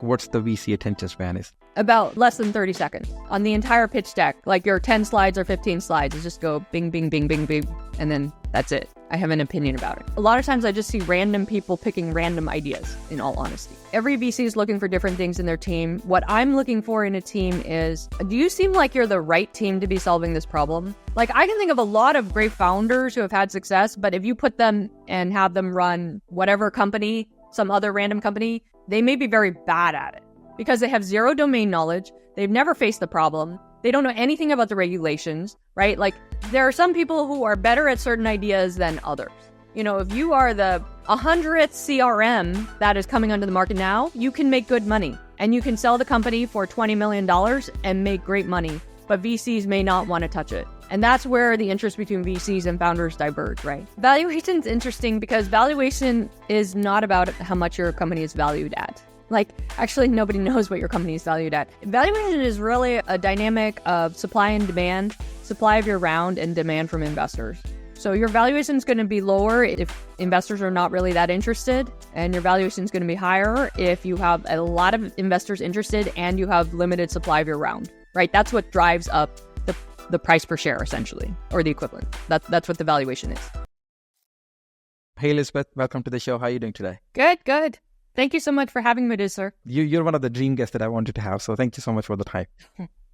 what's the VC attention span is? About less than 30 seconds on the entire pitch deck. Like your 10 slides or 15 slides, you just go bing, bing, bing, bing, bing, and then that's it. I have an opinion about it. A lot of times I just see random people picking random ideas, in all honesty. Every VC is looking for different things in their team. What I'm looking for in a team is, do you seem like you're the right team to be solving this problem? Like, I can think of a lot of great founders who have had success, but if you put them and have them run whatever company, some other random company, they may be very bad at it because they have zero domain knowledge. They've never faced the problem. They don't know anything about the regulations, right? Like, there are some people who are better at certain ideas than others. You know, if you are the 100th CRM that is coming onto the market now, you can make good money and you can sell the company for $20 million and make great money, but VCs may not want to touch it. And that's where the interest between VCs and founders diverge, right? Valuation is interesting because valuation is not about how much your company is valued at. Like, actually, nobody knows what your company is valued at. Valuation is really a dynamic of supply and demand, supply of your round, and demand from investors. So your valuation is going to be lower if investors are not really that interested, and your valuation is going to be higher if you have a lot of investors interested and you have limited supply of your round, right? That's what drives up the price per share, essentially, or the equivalent. That's what the valuation is. Hey, Elizabeth, welcome to the show. How are you doing today? Good. Thank you so much for having me, sir. You're one of the dream guests that I wanted to have, so thank you so much for the time.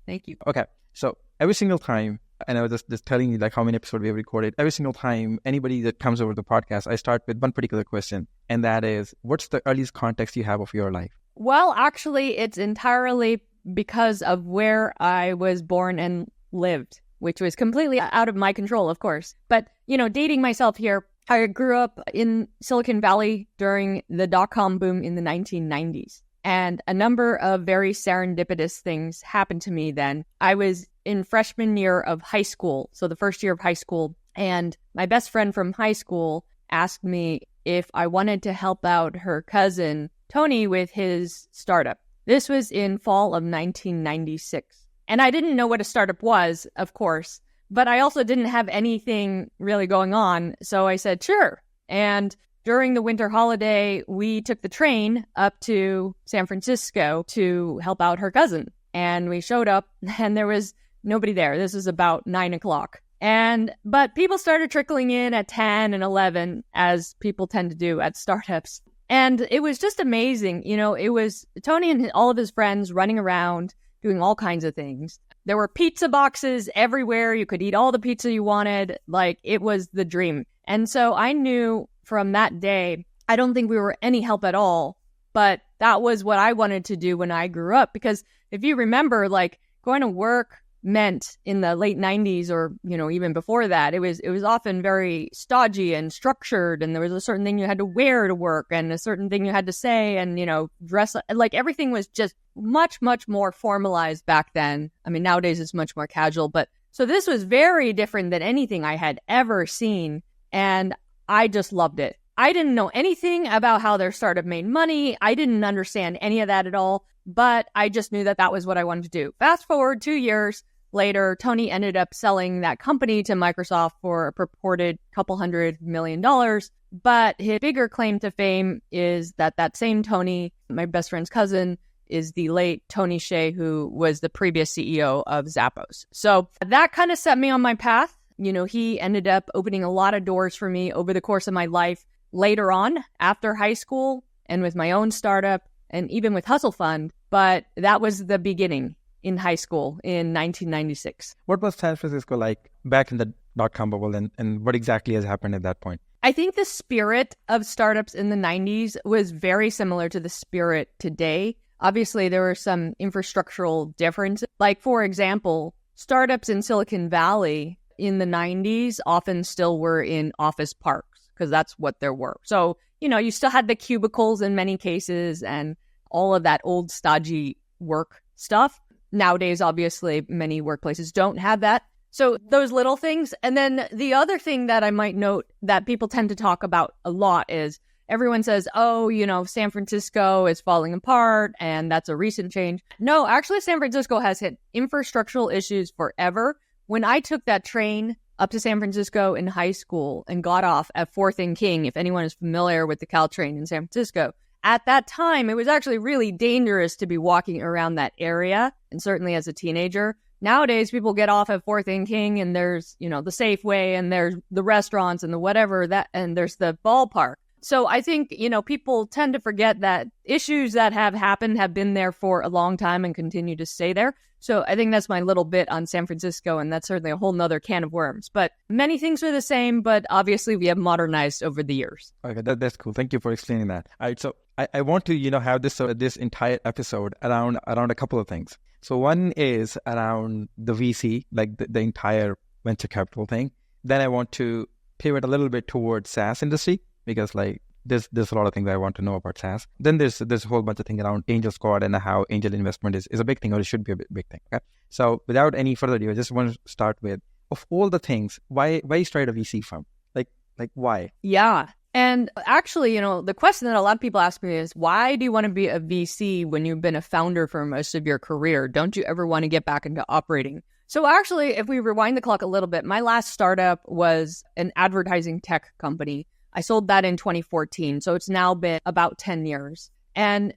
Thank you. Okay, so every single time, and I was just telling you like how many episodes we have recorded, every single time anybody that comes over the podcast, I start with one particular question, and that is, what's the earliest context you have of your life? Well, actually, it's entirely because of where I was born and lived, which was completely out of my control, of course. But, you know, dating myself here, I grew up in Silicon Valley during the dot-com boom in the 1990s. And a number of very serendipitous things happened to me then. I was in freshman year of high school, so the first year of high school, and my best friend from high school asked me if I wanted to help out her cousin, Tony, with his startup. This was in fall of 1996. And I didn't know what a startup was, of course, but I also didn't have anything really going on. So I said, sure. And during the winter holiday, we took the train up to San Francisco to help out her cousin. And we showed up and there was nobody there. This was about 9 o'clock. But people started trickling in at 10 and 11, as people tend to do at startups. And it was just amazing. You know, it was Tony and all of his friends running around, doing all kinds of things. There were pizza boxes everywhere. You could eat all the pizza you wanted. Like, it was the dream. And so I knew from that day, I don't think we were any help at all, but that was what I wanted to do when I grew up. Because if you remember, like, going to work meant in the late 90s or, you know, even before that, it was often very stodgy and structured. And there was a certain thing you had to wear to work and a certain thing you had to say and, you know, dress. Like, everything was just much, much more formalized back then. I mean, nowadays it's much more casual. But so this was very different than anything I had ever seen. And I just loved it. I didn't know anything about how their startup made money. I didn't understand any of that at all. But I just knew that was what I wanted to do. Fast forward 2 years later, Tony ended up selling that company to Microsoft for a purported $200 million. But his bigger claim to fame is that same Tony, my best friend's cousin, is the late Tony Hsieh, who was the previous CEO of Zappos. So that kind of set me on my path. You know, he ended up opening a lot of doors for me over the course of my life later on, after high school, and with my own startup, and even with Hustle Fund. But that was the beginning in high school in 1996. What was San Francisco like back in the dot-com bubble, and what exactly has happened at that point? I think the spirit of startups in the 90s was very similar to the spirit today. Obviously, there were some infrastructural differences. Like, for example, startups in Silicon Valley in the 90s often still were in office parks because that's what there were. So, you know, you still had the cubicles in many cases and all of that old stodgy work stuff. Nowadays, obviously, many workplaces don't have that. So those little things. And then the other thing that I might note that people tend to talk about a lot is everyone says, oh, you know, San Francisco is falling apart and that's a recent change. No, actually, San Francisco has hit infrastructural issues forever. When I took that train up to San Francisco in high school and got off at 4th and King, if anyone is familiar with the Caltrain in San Francisco, at that time, it was actually really dangerous to be walking around that area, and certainly as a teenager. Nowadays, people get off at 4th and King, and there's, the Safeway, and there's the restaurants and the whatever that, and there's the ballpark. So I think, people tend to forget that issues that have happened have been there for a long time and continue to stay there. So I think that's my little bit on San Francisco, and that's certainly a whole nother can of worms. But many things are the same, but obviously we have modernized over the years. Okay, that's cool. Thank you for explaining that. All right, so I want to, have this entire episode around a couple of things. So one is around the VC, like the entire venture capital thing. Then I want to pivot a little bit towards SaaS industry, because there's a lot of things I want to know about SaaS. Then there's a whole bunch of things around Angel Squad and how angel investment is a big thing, or it should be a big thing. Okay. So without any further ado, I just want to start with, of all the things, why you started a VC firm? Like why? Yeah. And actually, the question that a lot of people ask me is, why do you want to be a VC when you've been a founder for most of your career? Don't you ever want to get back into operating? So actually, if we rewind the clock a little bit, my last startup was an advertising tech company. I sold that in 2014. So it's now been about 10 years. And,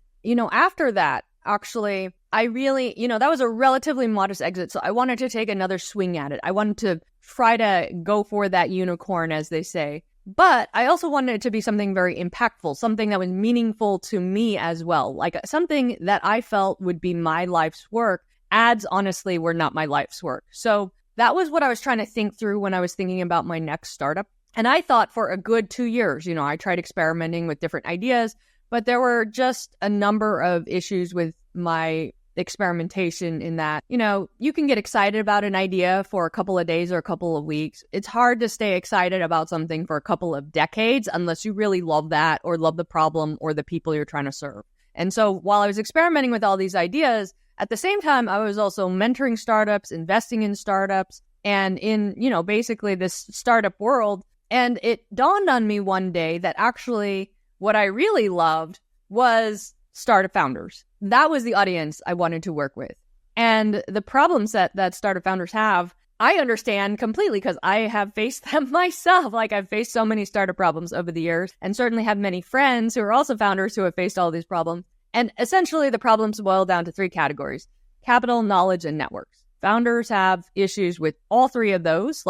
after that, actually, I really, that was a relatively modest exit. So I wanted to take another swing at it. I wanted to try to go for that unicorn, as they say. But I also wanted it to be something very impactful, something that was meaningful to me as well, like something that I felt would be my life's work. Ads, honestly, were not my life's work. So that was what I was trying to think through when I was thinking about my next startup. And I thought for a good 2 years, I tried experimenting with different ideas, but there were just a number of issues with my experimentation in that, you can get excited about an idea for a couple of days or a couple of weeks. It's hard to stay excited about something for a couple of decades unless you really love that or love the problem or the people you're trying to serve. And so while I was experimenting with all these ideas, at the same time, I was also mentoring startups, investing in startups, and in, basically this startup world. And it dawned on me one day that actually what I really loved was startup founders. That was the audience I wanted to work with. And the problems that startup founders have, I understand completely because I have faced them myself. I've faced so many startup problems over the years, and certainly have many friends who are also founders who have faced all these problems. And essentially the problems boil down to 3 categories: capital, knowledge, and networks. Founders have issues with all 3 of those.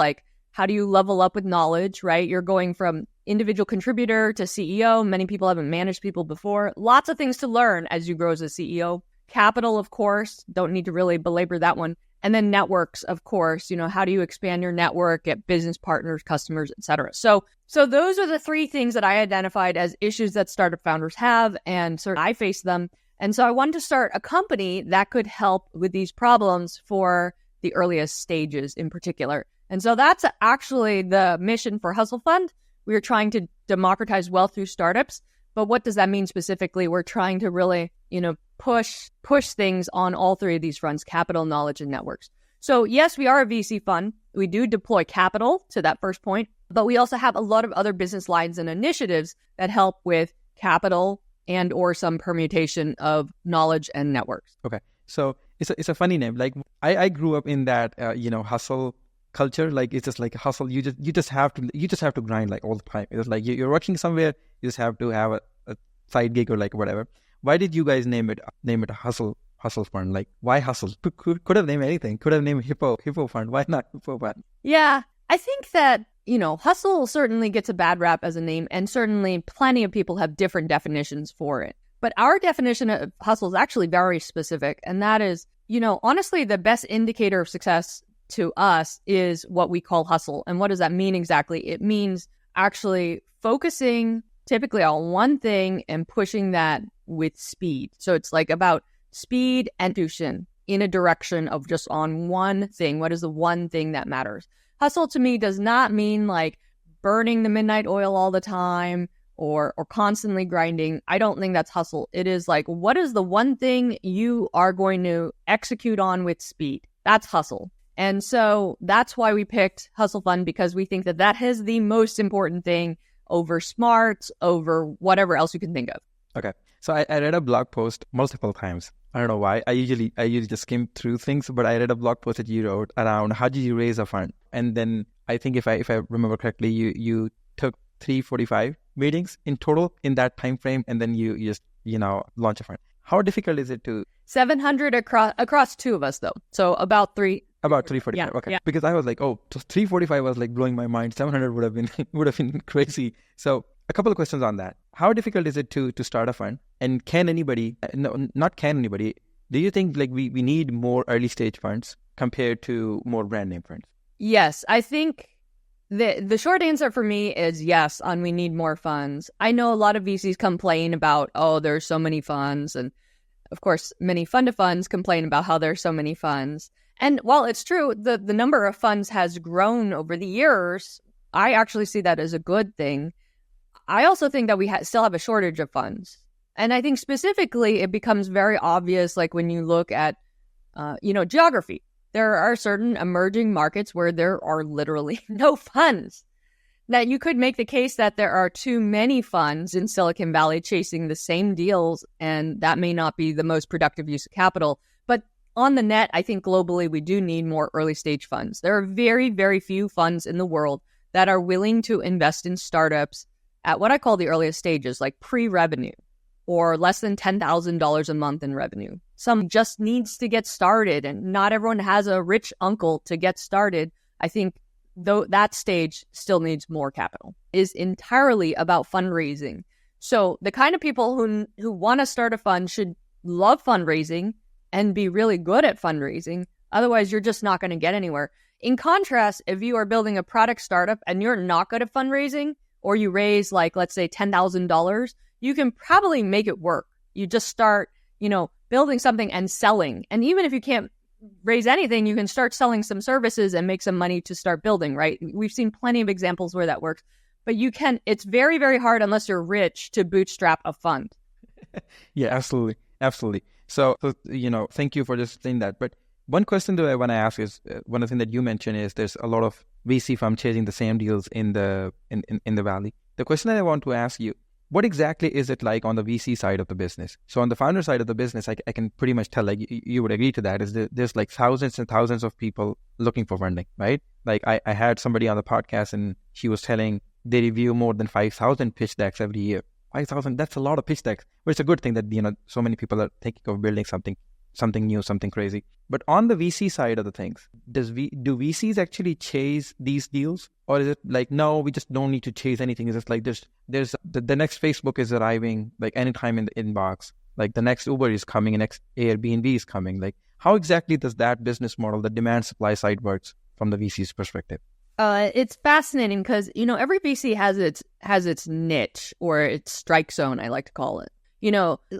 How do you level up with knowledge, right? You're going from individual contributor to CEO. Many people haven't managed people before. Lots of things to learn as you grow as a CEO. Capital, of course, don't need to really belabor that one. And then networks, of course, how do you expand your network, get business partners, customers, etc. So those are the 3 things that I identified as issues that startup founders have, and I face them. And so I wanted to start a company that could help with these problems for the earliest stages in particular. And so that's actually the mission for Hustle Fund. We are trying to democratize wealth through startups. But what does that mean specifically? We're trying to really, push things on all 3 of these fronts: capital, knowledge, and networks. So yes, we are a VC fund. We do deploy capital to that first point, but we also have a lot of other business lines and initiatives that help with capital and or some permutation of knowledge and networks. Okay. So it's a funny name. I grew up in that, hustle culture. It's just like hustle. You just have to grind all the time. It's like you're working somewhere. You just have to have a side gig or whatever. Why did you guys name it a hustle fund? Why hustle? Could have named anything. Could have named hippo fund. Why not hippo fund? Yeah, I think that hustle certainly gets a bad rap as a name, and certainly plenty of people have different definitions for it. But our definition of hustle is actually very specific, and that is, honestly, the best indicator of success to us is what we call hustle. And what does that mean exactly? It means actually focusing typically on one thing and pushing that with speed. So it's about speed and execution in a direction of just on one thing. What is the one thing that matters? Hustle to me does not mean burning the midnight oil all the time or constantly grinding. I don't think that's hustle. It is what is the one thing you are going to execute on with speed? That's hustle. And so that's why we picked Hustle Fund, because we think that is the most important thing over smarts, over whatever else you can think of. Okay. So I read a blog post multiple times. I don't know why. I usually just skim through things, but I read a blog post that you wrote around how did you raise a fund? And then I think if I remember correctly, you took 345 meetings in total in that time frame, and then you just launch a fund. How difficult is it to 700 across two of us though. So about 345? Yeah, Okay. yeah. Because I was like, oh, so 345 was like blowing my mind. 700 would have been crazy. So a couple of questions on that. How difficult is it to start a fund? And can anybody, no, not can anybody, do you think like we need more early stage funds compared to more brand name funds? Yes, I think the short answer for me is yes, on we need more funds. I know a lot of VCs complain about, oh, there's so many funds. And of course, many fund of funds complain about how there's so many funds. And while it's true, the number of funds has grown over the years, I actually see that as a good thing. I also think that we still have a shortage of funds. And I think specifically it becomes very obvious, like when you look at, geography. There are certain emerging markets where there are literally no funds. Now, you could make the case that there are too many funds in Silicon Valley chasing the same deals, and that may not be the most productive use of capital. But on the net, I think globally we do need more early stage funds. There are very, very few funds in the world that are willing to invest in startups at what I call the earliest stages, like pre-revenue or less than $10,000 a month in revenue. Some just needs to get started, and not everyone has a rich uncle to get started. I think though that stage still needs more capital, is entirely about fundraising. So the kind of people who want to start a fund should love fundraising and be really good at fundraising. Otherwise, you're just not going to get anywhere. In contrast, if you are building a product startup and you're not good at fundraising, or you raise like, let's say $10,000, you can probably make it work. You just start, building something and selling. And even if you can't raise anything, you can start selling some services and make some money to start building, right? We've seen plenty of examples where that works. But it's very, very hard unless you're rich to bootstrap a fund. Yeah, absolutely. Absolutely. So, thank you for just saying that. But one question that I want to ask is, one of the things that you mentioned is there's a lot of VC firms chasing the same deals in the Valley. The question that I want to ask you, what exactly is it like on the VC side of the business? So on the founder side of the business, I can pretty much tell, like you would agree to that, is there's like thousands and thousands of people looking for funding, right? Like I had somebody on the podcast and she was telling they review more than 5,000 pitch decks every year. 5,000, that's a lot of pitch decks, but it's a good thing that, so many people are thinking of building something new, something crazy. But on the VC side of the things, do VCs actually chase these deals? Or is it like, no, we just don't need to chase anything? Is it like there's the next Facebook is arriving like anytime in the inbox, like the next Uber is coming, the next Airbnb is coming. Like how exactly does that business model, the demand supply side works from the VC's perspective? It's fascinating because, every VC has its niche or its strike zone, I like to call it.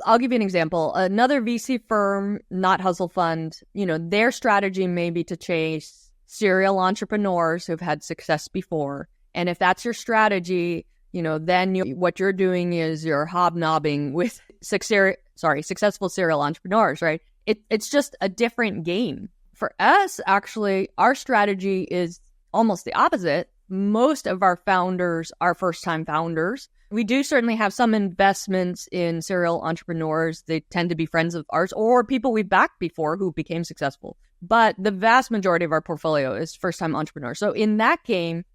I'll give you an example. Another VC firm, not Hustle Fund, their strategy may be to chase serial entrepreneurs who've had success before. And if that's your strategy, then what you're doing is you're hobnobbing with successful serial entrepreneurs, right? It's just a different game. For us, actually, our strategy is almost the opposite. Most of our founders are first-time founders. We do certainly have some investments in serial entrepreneurs. They tend to be friends of ours or people we've backed before who became successful. But the vast majority of our portfolio is first-time entrepreneurs. So in that game,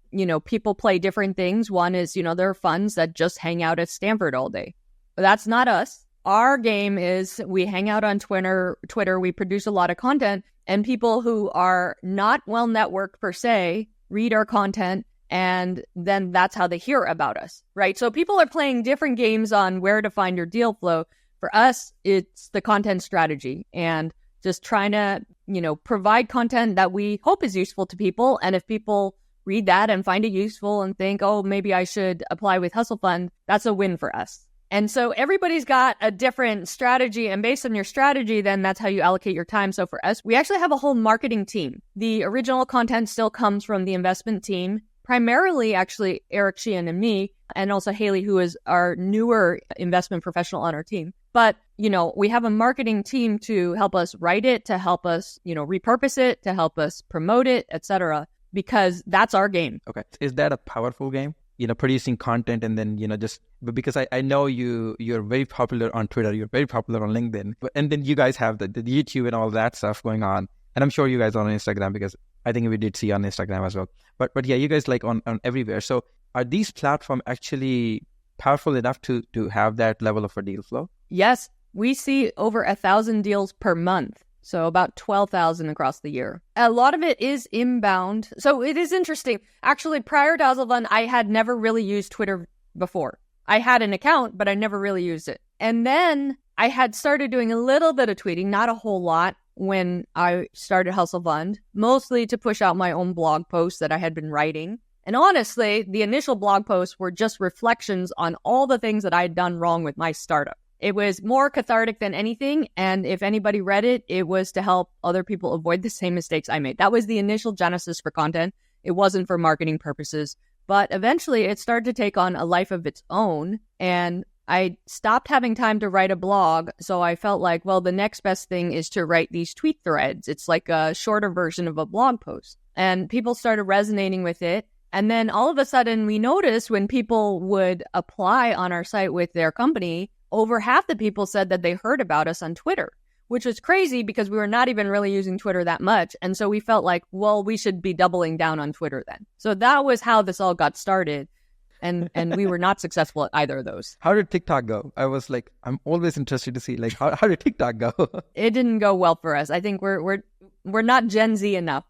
people play different things. One is, there are funds that just hang out at Stanford all day. But that's not us. Our game is we hang out on Twitter, we produce a lot of content, and people who are not well networked per se read our content, and then that's how they hear about us, right? So people are playing different games on where to find your deal flow. For us, it's the content strategy and just trying to, provide content that we hope is useful to people. And if people read that and find it useful and think, oh, maybe I should apply with Hustle Fund, that's a win for us. And so everybody's got a different strategy, and based on your strategy, then that's how you allocate your time. So for us, we actually have a whole marketing team. The original content still comes from the investment team, primarily actually Eric Sheehan and me, and also Haley, who is our newer investment professional on our team. But, we have a marketing team to help us write it, to help us, repurpose it, to help us promote it, etc., because that's our game. Okay. Is that a powerful game? Producing content and then, but because I know you're very popular on Twitter, you're very popular on LinkedIn, and then you guys have the YouTube and all that stuff going on. And I'm sure you guys are on Instagram because I think we did see on Instagram as well. But yeah, you guys like on everywhere. So are these platforms actually powerful enough to have that level of a deal flow? Yes, we see over 1,000 deals per month. So about 12,000 across the year. A lot of it is inbound. So it is interesting. Actually, prior to Hazelfund, I had never really used Twitter before. I had an account, but I never really used it. And then I had started doing a little bit of tweeting, not a whole lot, when I started Hazelfund, mostly to push out my own blog posts that I had been writing. And honestly, the initial blog posts were just reflections on all the things that I had done wrong with my startup. It was more cathartic than anything, and if anybody read it, it was to help other people avoid the same mistakes I made. That was the initial genesis for content. It wasn't for marketing purposes, but eventually it started to take on a life of its own, and I stopped having time to write a blog, so I felt like, well, the next best thing is to write these tweet threads. It's like a shorter version of a blog post, and people started resonating with it. And then all of a sudden, we noticed when people would apply on our site with their company, over half the people said that they heard about us on Twitter, which was crazy because we were not even really using Twitter that much. And so we felt like, well, we should be doubling down on Twitter then. So that was how this all got started. And we were not successful at either of those. How did TikTok go? I was like, I'm always interested to see, like, how did TikTok go? It didn't go well for us. I think we're not Gen Z enough.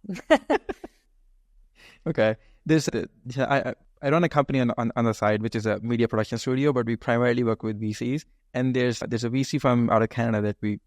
Okay. I run a company on the side, which is a media production studio, but we primarily work with VCs. And there's a VC firm out of Canada that we,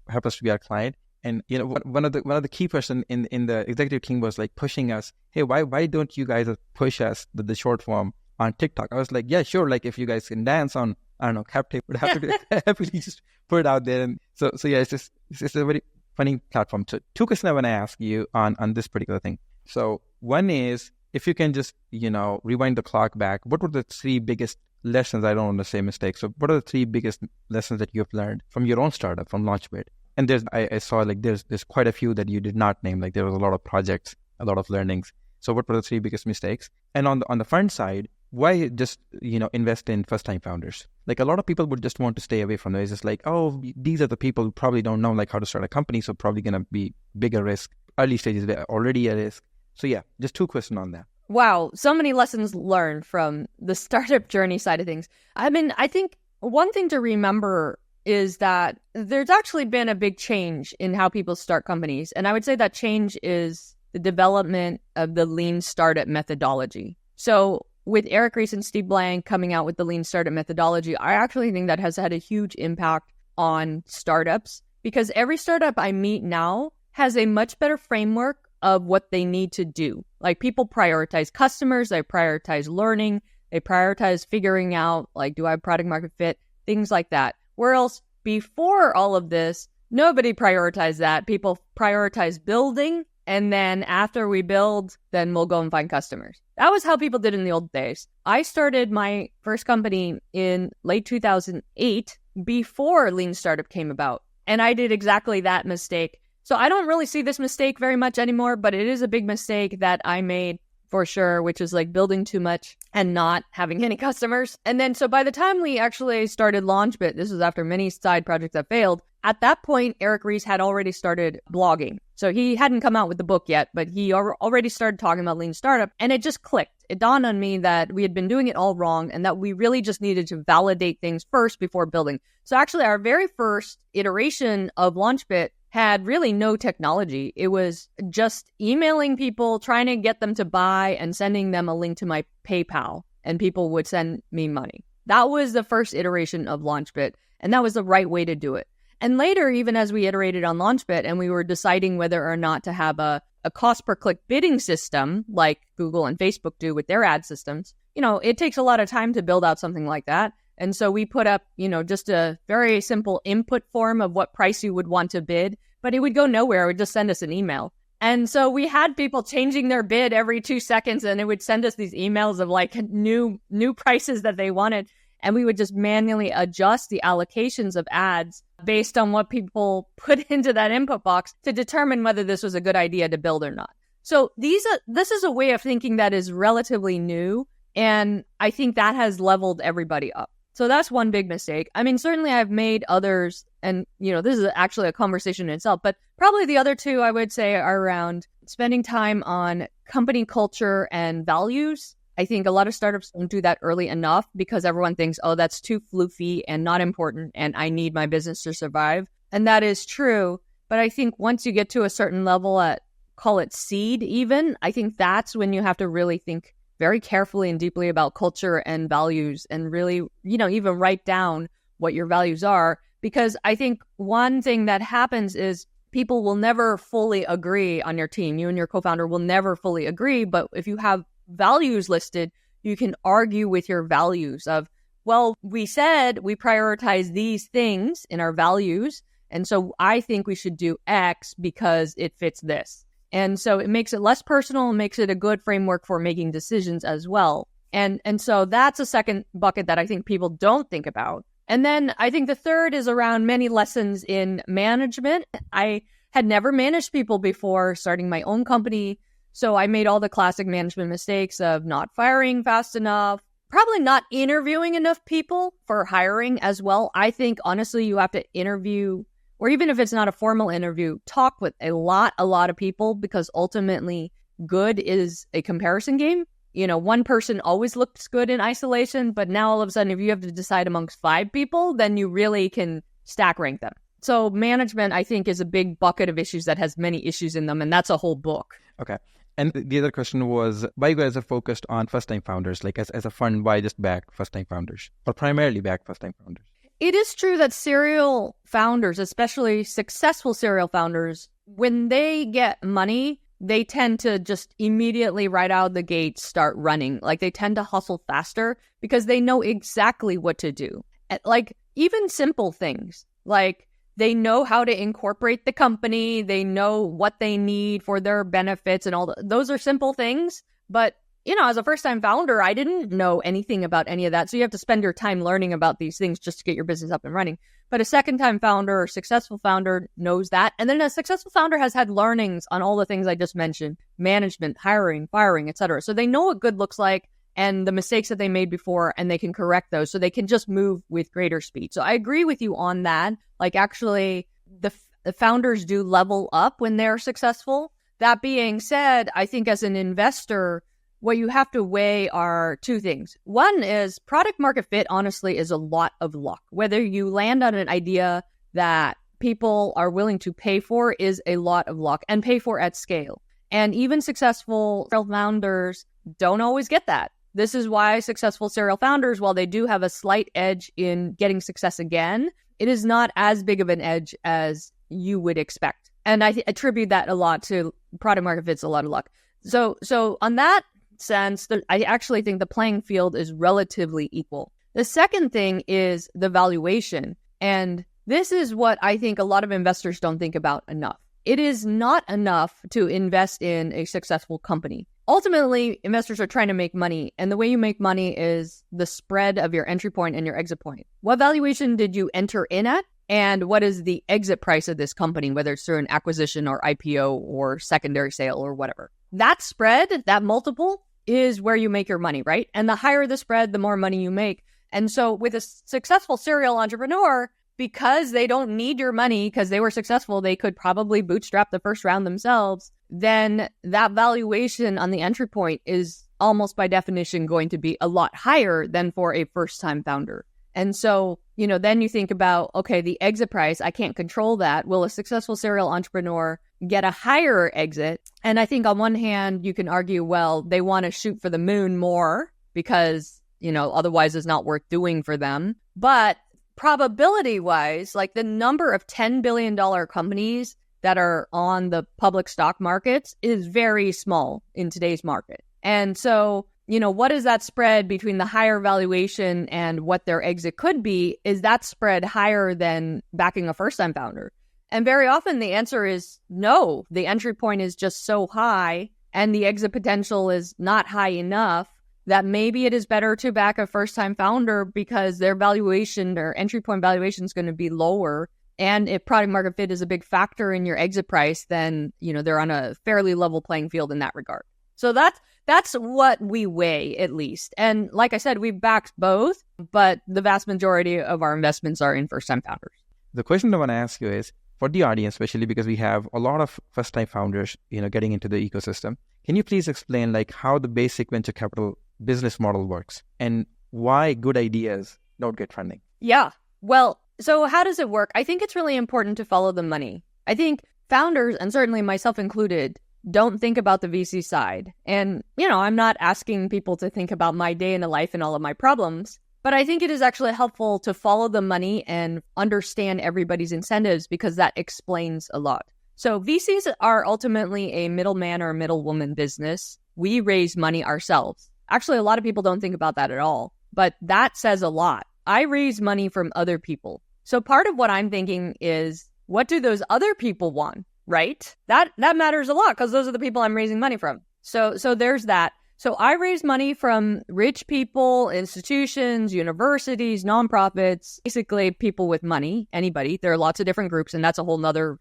help us to be our client. And, one of the key person in the executive team was like pushing us, hey, why don't you guys push us with the short form on TikTok? I was like, yeah, sure. Like if you guys can dance on, I don't know, cap tape, would have to happily just put it out there. And so yeah, it's a very funny platform. So 2 questions I want to ask you on this particular thing. So one is, if you can just, rewind the clock back, what were the 3 biggest lessons? I don't want to say mistakes. So what are the 3 biggest lessons that you've learned from your own startup, from Launchbit? And I saw like there's quite a few that you did not name. Like there was a lot of projects, a lot of learnings. So what were the 3 biggest mistakes? And on the fund side, why just, invest in first-time founders? Like a lot of people would just want to stay away from them. It's just like, oh, these are the people who probably don't know like how to start a company. So probably going to be bigger risk. Early stages, they're already a risk. So yeah, just 2 questions on that. Wow, so many lessons learned from the startup journey side of things. I mean, I think one thing to remember is that there's actually been a big change in how people start companies. And I would say that change is the development of the lean startup methodology. So with Eric Ries and Steve Blank coming out with the lean startup methodology, I actually think that has had a huge impact on startups, because every startup I meet now has a much better framework of what they need to do. Like people prioritize customers, they prioritize learning, they prioritize figuring out, like, do I have product market fit, things like that. Whereas before all of this, nobody prioritized that. People prioritize building, and then after we build, then we'll go and find customers. That was how people did in the old days. I started my first company in late 2008 before Lean Startup came about, and I did exactly that mistake. So I don't really see this mistake very much anymore, but it is a big mistake that I made for sure, which is like building too much and not having any customers. And then so by the time we actually started Launchbit, this was after many side projects that failed. At that point, Eric Ries had already started blogging. So he hadn't come out with the book yet, but he already started talking about Lean Startup, and it just clicked. It dawned on me that we had been doing it all wrong and that we really just needed to validate things first before building. So actually, our very first iteration of Launchbit had really no technology. It was just emailing people, trying to get them to buy and sending them a link to my PayPal, and people would send me money. That was the first iteration of Launchbit, and that was the right way to do it. And later, even as we iterated on Launchbit and we were deciding whether or not to have a cost per click bidding system like Google and Facebook do with their ad systems, it takes a lot of time to build out something like that. And so we put up, just a very simple input form of what price you would want to bid, but it would go nowhere. It would just send us an email. And so we had people changing their bid every 2 seconds, and it would send us these emails of like new prices that they wanted. And we would just manually adjust the allocations of ads based on what people put into that input box to determine whether this was a good idea to build or not. So this is a way of thinking that is relatively new, and I think that has leveled everybody up. So that's one big mistake. I mean, certainly I've made others, and, this is actually a conversation in itself, but probably the other 2 I would say are around spending time on company culture and values. I think a lot of startups don't do that early enough because everyone thinks, oh, that's too floofy and not important, and I need my business to survive. And that is true. But I think once you get to a certain level at, call it seed even, I think that's when you have to really think very carefully and deeply about culture and values and really, even write down what your values are. Because I think one thing that happens is people will never fully agree on your team. You and your co-founder will never fully agree. But if you have values listed, you can argue with your values of, well, we said we prioritize these things in our values. And so I think we should do X because it fits this. And so it makes it less personal and makes it a good framework for making decisions as well. And so that's a second bucket that I think people don't think about. And then I think the third is around many lessons in management. I had never managed people before starting my own company. So I made all the classic management mistakes of not firing fast enough, probably not interviewing enough people for hiring as well. I think, honestly, you have to interview, or even if it's not a formal interview, talk with a lot of people, because ultimately good is a comparison game. One person always looks good in isolation, but now all of a sudden, if you have to decide amongst 5 people, then you really can stack rank them. So management, I think, is a big bucket of issues that has many issues in them, and that's a whole book. Okay. And the other question was, why you guys are focused on first-time founders? Like as a fund, why just back first-time founders? Or primarily back first-time founders? It is true that serial founders, especially successful serial founders, when they get money, they tend to just immediately right out of the gate start running. Like they tend to hustle faster because they know exactly what to do. Like even simple things, like they know how to incorporate the company. They know what they need for their benefits and all those are simple things. But as a first-time founder, I didn't know anything about any of that. So you have to spend your time learning about these things just to get your business up and running. But a second-time founder or successful founder knows that. And then a successful founder has had learnings on all the things I just mentioned: management, hiring, firing, etc. So they know what good looks like and the mistakes that they made before, and they can correct those. So they can just move with greater speed. So I agree with you on that. Like actually, the founders do level up when they're successful. That being said, I think as an investor, what you have to weigh are 2 things. One is product market fit, honestly, is a lot of luck. Whether you land on an idea that people are willing to pay for is a lot of luck, and pay for at scale. And even successful founders don't always get that. This is why successful serial founders, while they do have a slight edge in getting success again, it is not as big of an edge as you would expect. And I attribute that a lot to product market fit's a lot of luck. So on that sense, I actually think the playing field is relatively equal. The second thing is the valuation. And this is what I think a lot of investors don't think about enough. It is not enough to invest in a successful company. Ultimately, investors are trying to make money, and the way you make money is the spread of your entry point and your exit point. What valuation did you enter in at? And what is the exit price of this company, whether it's through an acquisition or IPO or secondary sale or whatever? That spread, that multiple, is where you make your money, right? And the higher the spread, the more money you make. And so with a successful serial entrepreneur, because they don't need your money because they were successful, they could probably bootstrap the first round themselves, then that valuation on the entry point is almost by definition going to be a lot higher than for a first-time founder. And so, then you think about, okay, the exit price, I can't control that. Will a successful serial entrepreneur get a higher exit? And I think on one hand, you can argue, well, they want to shoot for the moon more because, otherwise it's not worth doing for them. But probability-wise, like the number of $10 billion companies that are on the public stock markets is very small in today's market. And so, what is that spread between the higher valuation and what their exit could be? Is that spread higher than backing a first-time founder? And very often the answer is no. The entry point is just so high and the exit potential is not high enough that maybe it is better to back a first-time founder because their valuation or entry point valuation is going to be lower. And if product market fit is a big factor in your exit price, then, they're on a fairly level playing field in that regard. So that's what we weigh, at least. And like I said, we've backed both, but the vast majority of our investments are in first-time founders. The question I want to ask you is, for the audience, especially because we have a lot of first-time founders, getting into the ecosystem, can you please explain how the basic venture capital business model works and why good ideas don't get funding. Yeah. Well, so how does it work? I think it's really important to follow the money. I think founders, and certainly myself included, don't think about the VC side. And, I'm not asking people to think about my day in the life and all of my problems, but I think it is actually helpful to follow the money and understand everybody's incentives because that explains a lot. So VCs are ultimately a middleman or a middlewoman business. We raise money ourselves. Actually, a lot of people don't think about that at all, but that says a lot. I raise money from other people. So part of what I'm thinking is, what do those other people want, right? That matters a lot because those are the people I'm raising money from. So there's that. So I raise money from rich people, institutions, universities, nonprofits, basically people with money, anybody. There are lots of different groups, and that's a whole nother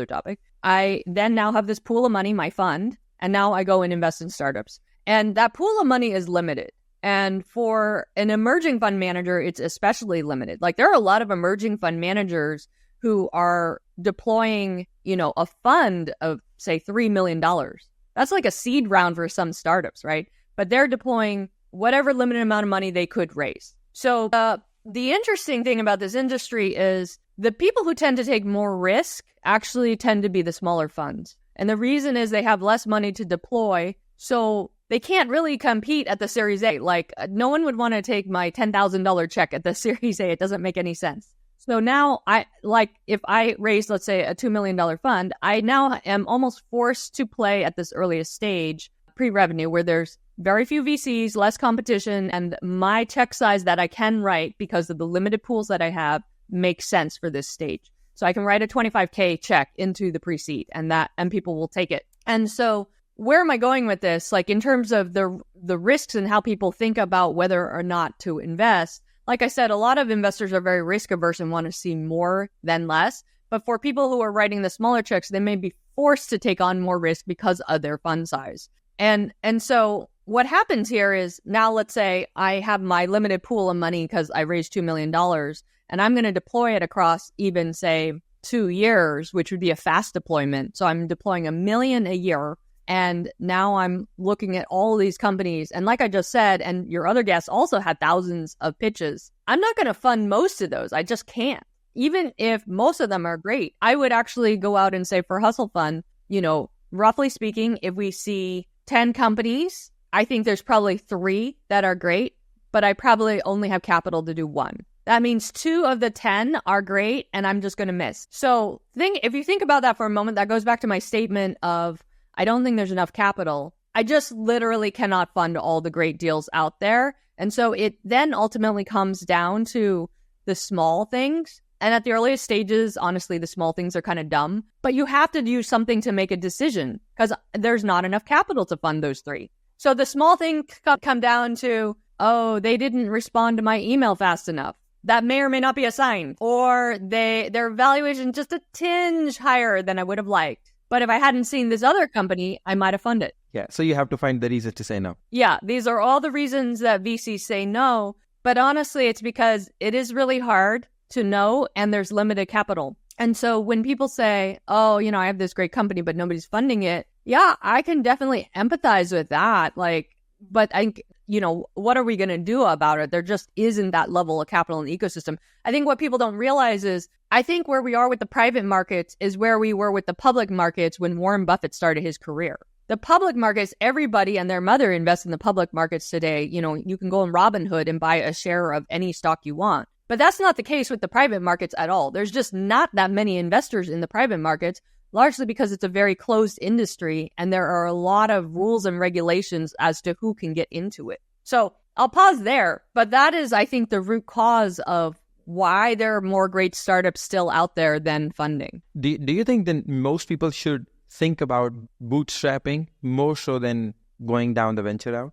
topic. I then now have this pool of money, my fund, and now I go and invest in startups. And that pool of money is limited. And for an emerging fund manager, it's especially limited. Like there are a lot of emerging fund managers who are deploying, a fund of, say, $3 million. That's like a seed round for some startups, right? But they're deploying whatever limited amount of money they could raise. So the interesting thing about this industry is the people who tend to take more risk actually tend to be the smaller funds. And the reason is they have less money to deploy. So they can't really compete at the Series A. Like no one would want to take my $10,000 check at the Series A. It doesn't make any sense. So now if I raise, let's say, a $2 million fund, I now am almost forced to play at this earliest stage, pre-revenue, where there's very few VCs, less competition, and my check size that I can write because of the limited pools that I have makes sense for this stage. So I can write a $25K check into the pre-seed and people will take it. And so where am I going with this? Like in terms of the risks and how people think about whether or not to invest. Like I said, a lot of investors are very risk averse and want to see more than less. But for people who are writing the smaller checks, they may be forced to take on more risk because of their fund size. And so what happens here is now let's say I have my limited pool of money because I raised $2 million and I'm going to deploy it across even, say, 2 years, which would be a fast deployment. So I'm deploying $1 million a year. And now I'm looking at all of these companies. And like I just said, and your other guests also had thousands of pitches. I'm not going to fund most of those. I just can't. Even if most of them are great, I would actually go out and say for Hustle Fund, roughly speaking, if we see 10 companies, I think there's probably 3 that are great, but I probably only have capital to do 1. That means 2 of the 10 are great and I'm just going to miss. So if you think about that for a moment, that goes back to my statement of, I don't think there's enough capital. I just literally cannot fund all the great deals out there. And so it then ultimately comes down to the small things. And at the earliest stages, honestly, the small things are kind of dumb. But you have to do something to make a decision because there's not enough capital to fund those 3. So the small things come down to, they didn't respond to my email fast enough. That may or may not be a sign. Or their valuation just a tinge higher than I would have liked. But if I hadn't seen this other company, I might have funded. Yeah, so you have to find the reason to say no. Yeah, these are all the reasons that VCs say no. But honestly, it's because it is really hard to know and there's limited capital. And so when people say, I have this great company, but nobody's funding it. Yeah, I can definitely empathize with that. But what are we going to do about it? There just isn't that level of capital in the ecosystem. I think what people don't realize is, I think where we are with the private markets is where we were with the public markets when Warren Buffett started his career. The public markets, everybody and their mother invests in the public markets today. You can go on Robinhood and buy a share of any stock you want. But that's not the case with the private markets at all. There's just not that many investors in the private markets, largely because it's a very closed industry and there are a lot of rules and regulations as to who can get into it. So I'll pause there, but that is, I think, the root cause of why there are more great startups still out there than funding. Do you think that most people should think about bootstrapping more so than going down the venture route?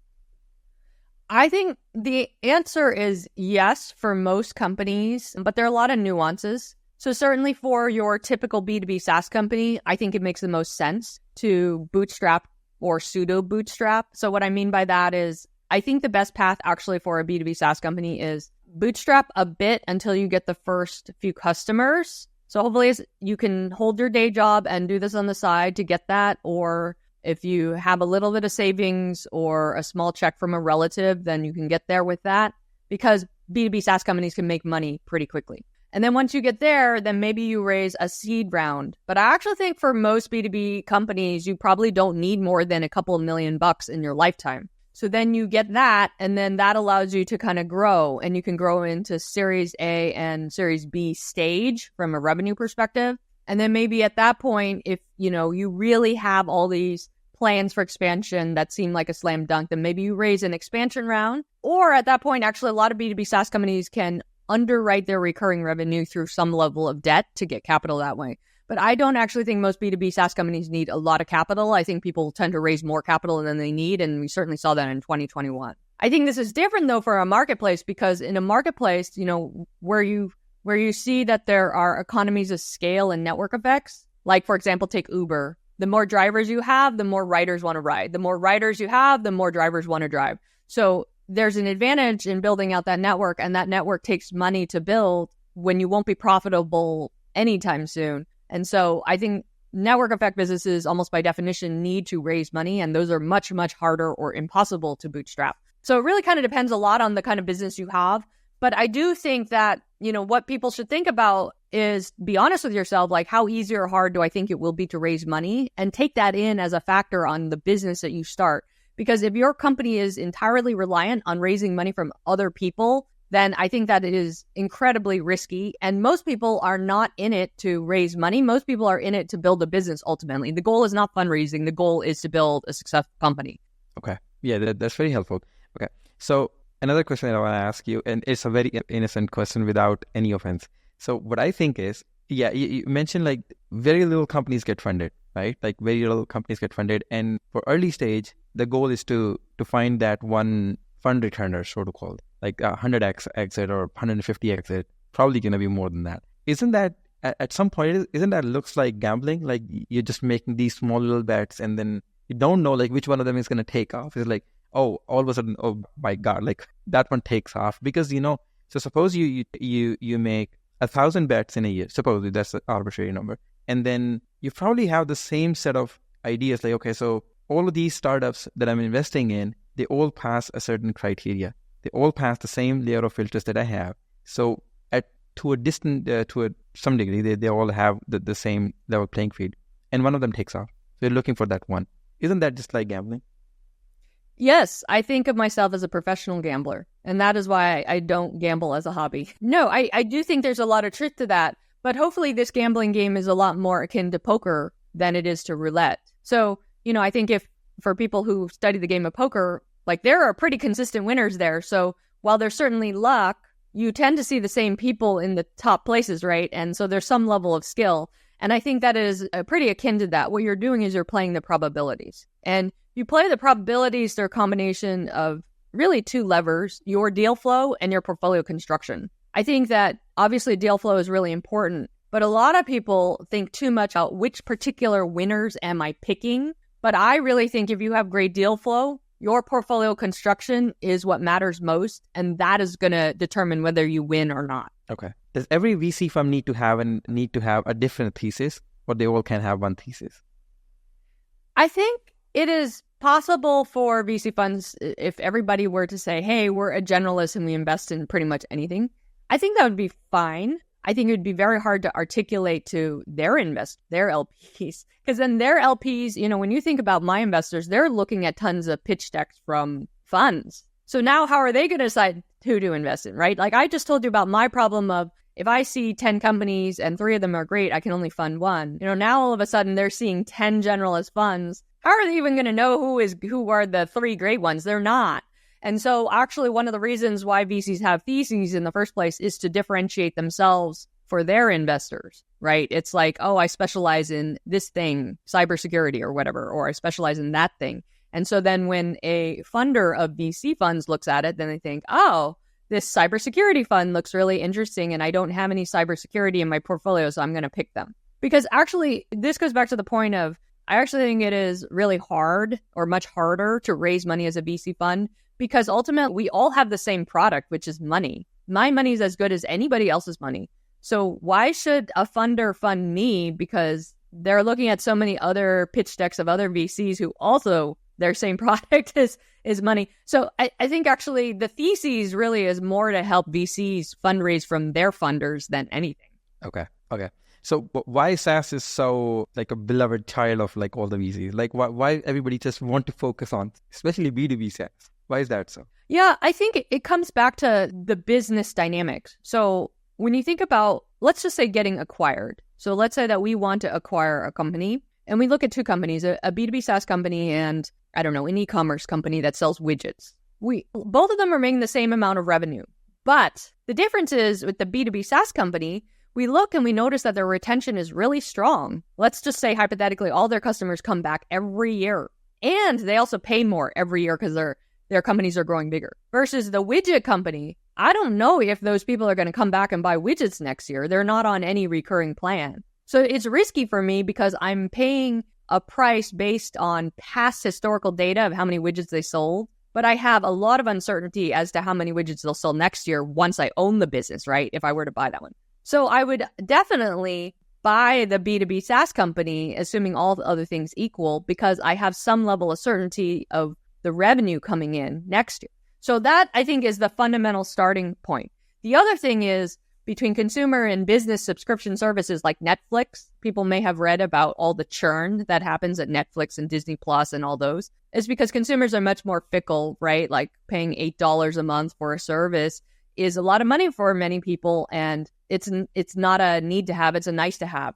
I think the answer is yes for most companies, but there are a lot of nuances. So certainly for your typical B2B SaaS company, I think it makes the most sense to bootstrap or pseudo bootstrap. So what I mean by that is I think the best path actually for a B2B SaaS company is bootstrap a bit until you get the first few customers. So hopefully you can hold your day job and do this on the side to get that, or If you have a little bit of savings or a small check from a relative, then you can get there with that, because B2B SaaS companies can make money pretty quickly. And then once you get there, then maybe you raise a seed round. But I actually think for most B2B companies, you probably don't need more than a couple of $1,000,000 in your lifetime. So then you get that, and then that allows you to kind of grow, and you can grow into Series A and Series B stage from a revenue perspective. And then maybe at that point, if you really have all these plans for expansion that seem like a slam dunk, then maybe you raise an expansion round. Or at that point, actually, a lot of B2B SaaS companies can underwrite their recurring revenue through some level of debt to get capital that way. But I don't actually think most B2B SaaS companies need a lot of capital. I think people tend to raise more capital than they need, and we certainly saw that in 2021. I think this is different, though, for a marketplace, because in a marketplace, where you see that there are economies of scale and network effects, like, for example, take Uber. The more drivers you have, the more riders want to ride. The more riders you have, the more drivers want to drive. So there's an advantage in building out that network, and that network takes money to build when you won't be profitable anytime soon. And so I think network effect businesses, almost by definition, need to raise money, and those are much, much harder or impossible to bootstrap. So it really kind of depends a lot on the kind of business you have. But I do think that, what people should think about is be honest with yourself, like, how easy or hard do I think it will be to raise money, and take that in as a factor on the business that you start. Because if your company is entirely reliant on raising money from other people, then I think that it is incredibly risky. And most people are not in it to raise money. Most people are in it to build a business ultimately. The goal is not fundraising. The goal is to build a successful company. Okay. Yeah, that's very helpful. Okay. So another question that I want to ask you, and it's a very innocent question without any offense. So what I think is, you mentioned like very little companies get funded, right? Like very little companies get funded. And for early stage, the goal is to find that one fund returner, so to call it, like 100x exit or 150 exit, probably going to be more than that. Isn't that at some point, isn't that looks like gambling? Like you're just making these small little bets, and then you don't know like which one of them is going to take off. It's like, oh, all of a sudden, oh my God, like that one takes off. Because, so suppose you make 1,000 bets in a year, suppose that's an arbitrary number. And then you probably have the same set of ideas, like, okay, so all of these startups that I'm investing in, they all pass a certain criteria. They all pass the same layer of filters that I have. So to some degree, they all have the same level playing field. And one of them takes off. So you're looking for that one. Isn't that just like gambling? Yes, I think of myself as a professional gambler, and that is why I don't gamble as a hobby. No, I do think there's a lot of truth to that, but hopefully this gambling game is a lot more akin to poker than it is to roulette. So, I think if for people who study the game of poker, like there are pretty consistent winners there. So while there's certainly luck, you tend to see the same people in the top places, right? And so there's some level of skill. And I think that is pretty akin to that. What you're doing is you're playing the probabilities. And you play the probabilities through a combination of really two levers, your deal flow and your portfolio construction. I think that obviously deal flow is really important, but a lot of people think too much about which particular winners am I picking. But I really think if you have great deal flow, your portfolio construction is what matters most, and that is going to determine whether you win or not. Okay. Does every VC firm need to have a different thesis, or they all can have one thesis? I think it is possible for VC funds, if everybody were to say, hey, we're a generalist and we invest in pretty much anything, I think that would be fine. I think it would be very hard to articulate to their LPs, because then their LPs, when you think about my investors, they're looking at tons of pitch decks from funds. So now how are they going to decide who to invest in, right? Like I just told you about my problem of if I see 10 companies and 3 of them are great, I can only fund one. Now all of a sudden they're seeing 10 generalist funds. How are they even going to know who are the 3 great ones? They're not. And so actually one of the reasons why VCs have theses in the first place is to differentiate themselves for their investors, right? It's like, oh, I specialize in this thing, cybersecurity or whatever, or I specialize in that thing. And so then when a funder of VC funds looks at it, then they think, oh, this cybersecurity fund looks really interesting and I don't have any cybersecurity in my portfolio, so I'm going to pick them. Because actually, this goes back to the point of, I actually think it is really hard or much harder to raise money as a VC fund because ultimately we all have the same product, which is money. My money is as good as anybody else's money. So why should a funder fund me because they're looking at so many other pitch decks of other VCs who also their same product is money. So I think actually the thesis really is more to help VCs fundraise from their funders than anything. Okay. So why SaaS is so like a beloved child of like all the VCs? Like why everybody just want to focus on, especially B2B SaaS? Why is that so? Yeah, I think it comes back to the business dynamics. So when you think about, let's just say getting acquired. So let's say that we want to acquire a company and we look at two companies, a B2B SaaS company and I don't know, an e-commerce company that sells widgets. Both of them are making the same amount of revenue. But the difference is with the B2B SaaS company, we look and we notice that their retention is really strong. Let's just say hypothetically, all their customers come back every year. And they also pay more every year because their companies are growing bigger. Versus the widget company, I don't know if those people are going to come back and buy widgets next year. They're not on any recurring plan. So it's risky for me because I'm paying a price based on past historical data of how many widgets they sold. But I have a lot of uncertainty as to how many widgets they'll sell next year once I own the business, right? If I were to buy that one. So I would definitely buy the B2B SaaS company, assuming all the other things equal, because I have some level of certainty of the revenue coming in next year. So that, I think, is the fundamental starting point. The other thing is between consumer and business subscription services like Netflix, people may have read about all the churn that happens at Netflix and Disney Plus and all those. It's because consumers are much more fickle, right? Like paying $8 a month for a service is a lot of money for many people, and it's not a need to have, it's a nice to have.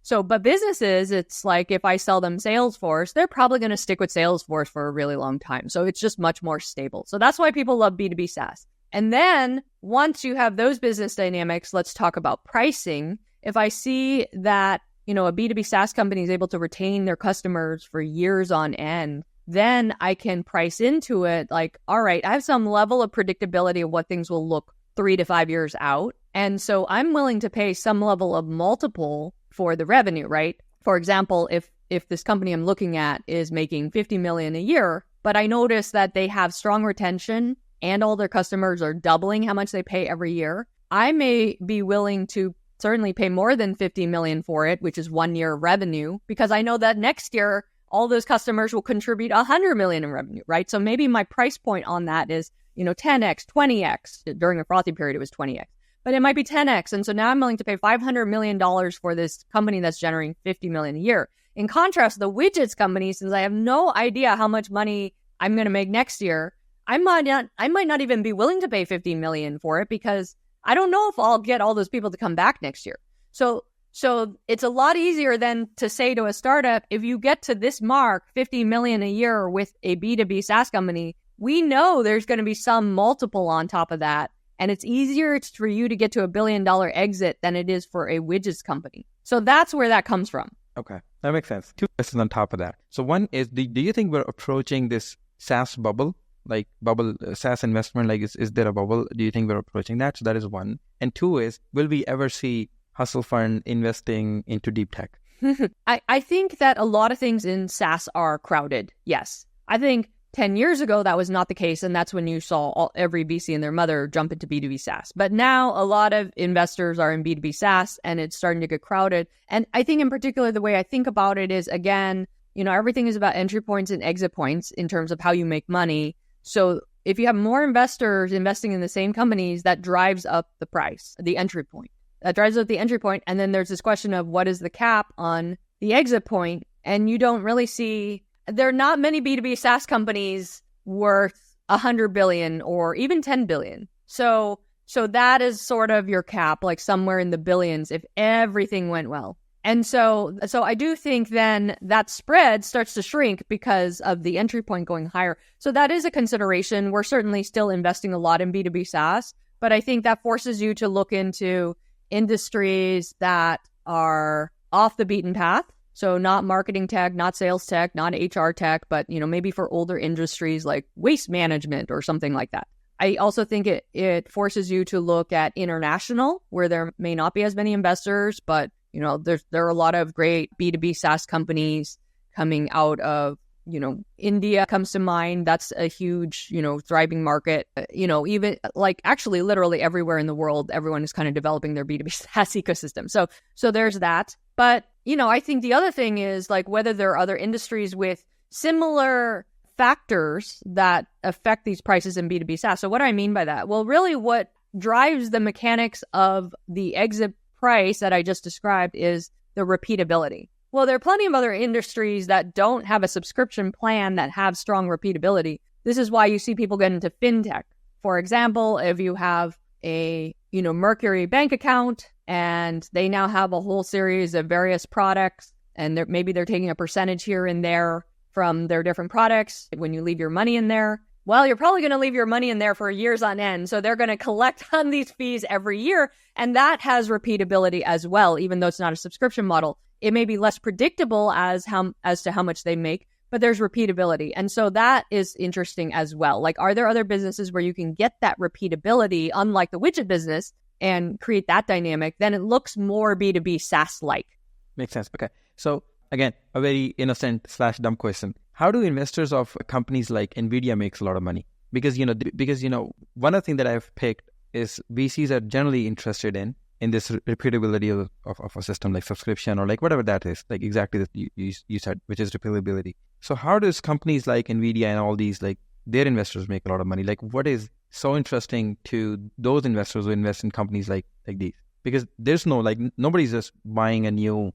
But businesses, it's like if I sell them Salesforce, they're probably going to stick with Salesforce for a really long time. So it's just much more stable. So that's why people love B2B SaaS. And then once you have those business dynamics, let's talk about pricing. If I see that, a B2B SaaS company is able to retain their customers for years on end, then I can price into it like, all right, I have some level of predictability of what things will look 3 to 5 years out. And so I'm willing to pay some level of multiple for the revenue, right? For example, if this company I'm looking at is making $50 million a year, but I notice that they have strong retention and all their customers are doubling how much they pay every year, I may be willing to certainly pay more than $50 million for it, which is 1 year revenue, because I know that next year, all those customers will contribute $100 million in revenue, right? So maybe my price point on that is, 10x, 20x. During a frothy period, it was 20x. But it might be 10x. And so now I'm willing to pay $500 million for this company that's generating $50 million a year. In contrast, the widgets company, since I have no idea how much money I'm going to make next year, I might not even be willing to pay $50 million for it because I don't know if I'll get all those people to come back next year. So it's a lot easier than to say to a startup, if you get to this mark, $50 million a year with a B2B SaaS company, we know there's going to be some multiple on top of that. And it's easier for you to get to $1 billion exit than it is for a widgets company. So that's where that comes from. Okay, that makes sense. 2 questions on top of that. So one is, do you think we're approaching this SaaS bubble? Like bubble SaaS investment, like is there a bubble? Do you think we're approaching that? So that is one. And 2 is, will we ever see hustle fund investing into deep tech? I think that a lot of things in SaaS are crowded. Yes. I think 10 years ago, that was not the case. And that's when you saw every VC and their mother jump into B2B SaaS. But now a lot of investors are in B2B SaaS and it's starting to get crowded. And I think in particular, the way I think about it is, again, everything is about entry points and exit points in terms of how you make money. So if you have more investors investing in the same companies, that drives up the price, the entry point. That drives up the entry point. And then there's this question of what is the cap on the exit point? And you don't really see, there are not many B2B SaaS companies worth 100 billion or even 10 billion. So that is sort of your cap, like somewhere in the billions if everything went well. And so I do think then that spread starts to shrink because of the entry point going higher. So that is a consideration. We're certainly still investing a lot in B2B SaaS, but I think that forces you to look into industries that are off the beaten path. So not marketing tech, not sales tech, not HR tech, but maybe for older industries like waste management or something like that. I also think it forces you to look at international, where there may not be as many investors, but there are a lot of great B2B SaaS companies coming out of India comes to mind. That's a huge, thriving market. Even like actually literally everywhere in the world, everyone is kind of developing their B2B SaaS ecosystem. So there's that. But, I think the other thing is like whether there are other industries with similar factors that affect these prices in B2B SaaS. So what do I mean by that? Well, really what drives the mechanics of the exit price that I just described is the repeatability. Well, there are plenty of other industries that don't have a subscription plan that have strong repeatability. This is why you see people get into fintech. For example, if you have a, Mercury bank account and they now have a whole series of various products and maybe they're taking a percentage here and there from their different products when you leave your money in there. Well, you're probably going to leave your money in there for years on end. So they're going to collect on these fees every year. And that has repeatability as well, even though it's not a subscription model. It may be less predictable as to how much they make, but there's repeatability. And so that is interesting as well. Like, are there other businesses where you can get that repeatability, unlike the widget business, and create that dynamic? Then it looks more B2B SaaS-like. Makes sense. Okay. So again, a very innocent / dumb question. How do investors of companies like NVIDIA makes a lot of money? Because one of the things that I've picked is VCs are generally interested in this repeatability of a system like subscription or like whatever that is, like exactly that you said, which is repeatability. So how does companies like NVIDIA and all these, like their investors make a lot of money? Like what is so interesting to those investors who invest in companies like these? Because there's no, like nobody's just buying a new,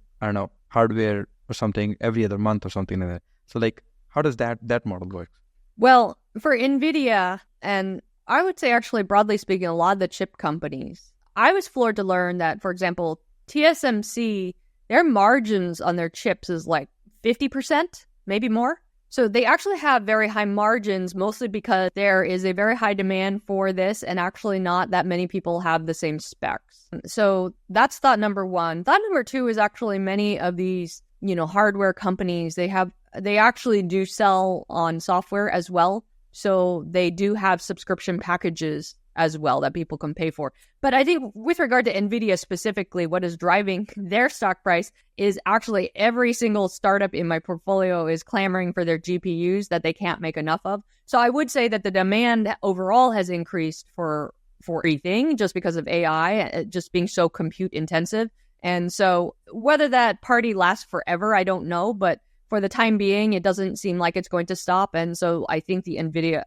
hardware or something every other month or something like that. So like, how does that model work? Well, for NVIDIA, and I would say actually broadly speaking, a lot of the chip companies, I was floored to learn that, for example, TSMC, their margins on their chips is like 50%, maybe more. So they actually have very high margins, mostly because there is a very high demand for this and actually not that many people have the same specs. So that's thought number one. Thought number two is actually many of these, hardware companies, they actually do sell on software as well. So they do have subscription packages as well that people can pay for. But I think with regard to NVIDIA specifically, what is driving their stock price is actually every single startup in my portfolio is clamoring for their GPUs that they can't make enough of. So I would say that the demand overall has increased for everything just because of AI, just being so compute intensive. And so whether that party lasts forever, I don't know, but for the time being, it doesn't seem like it's going to stop. And so I think the NVIDIA,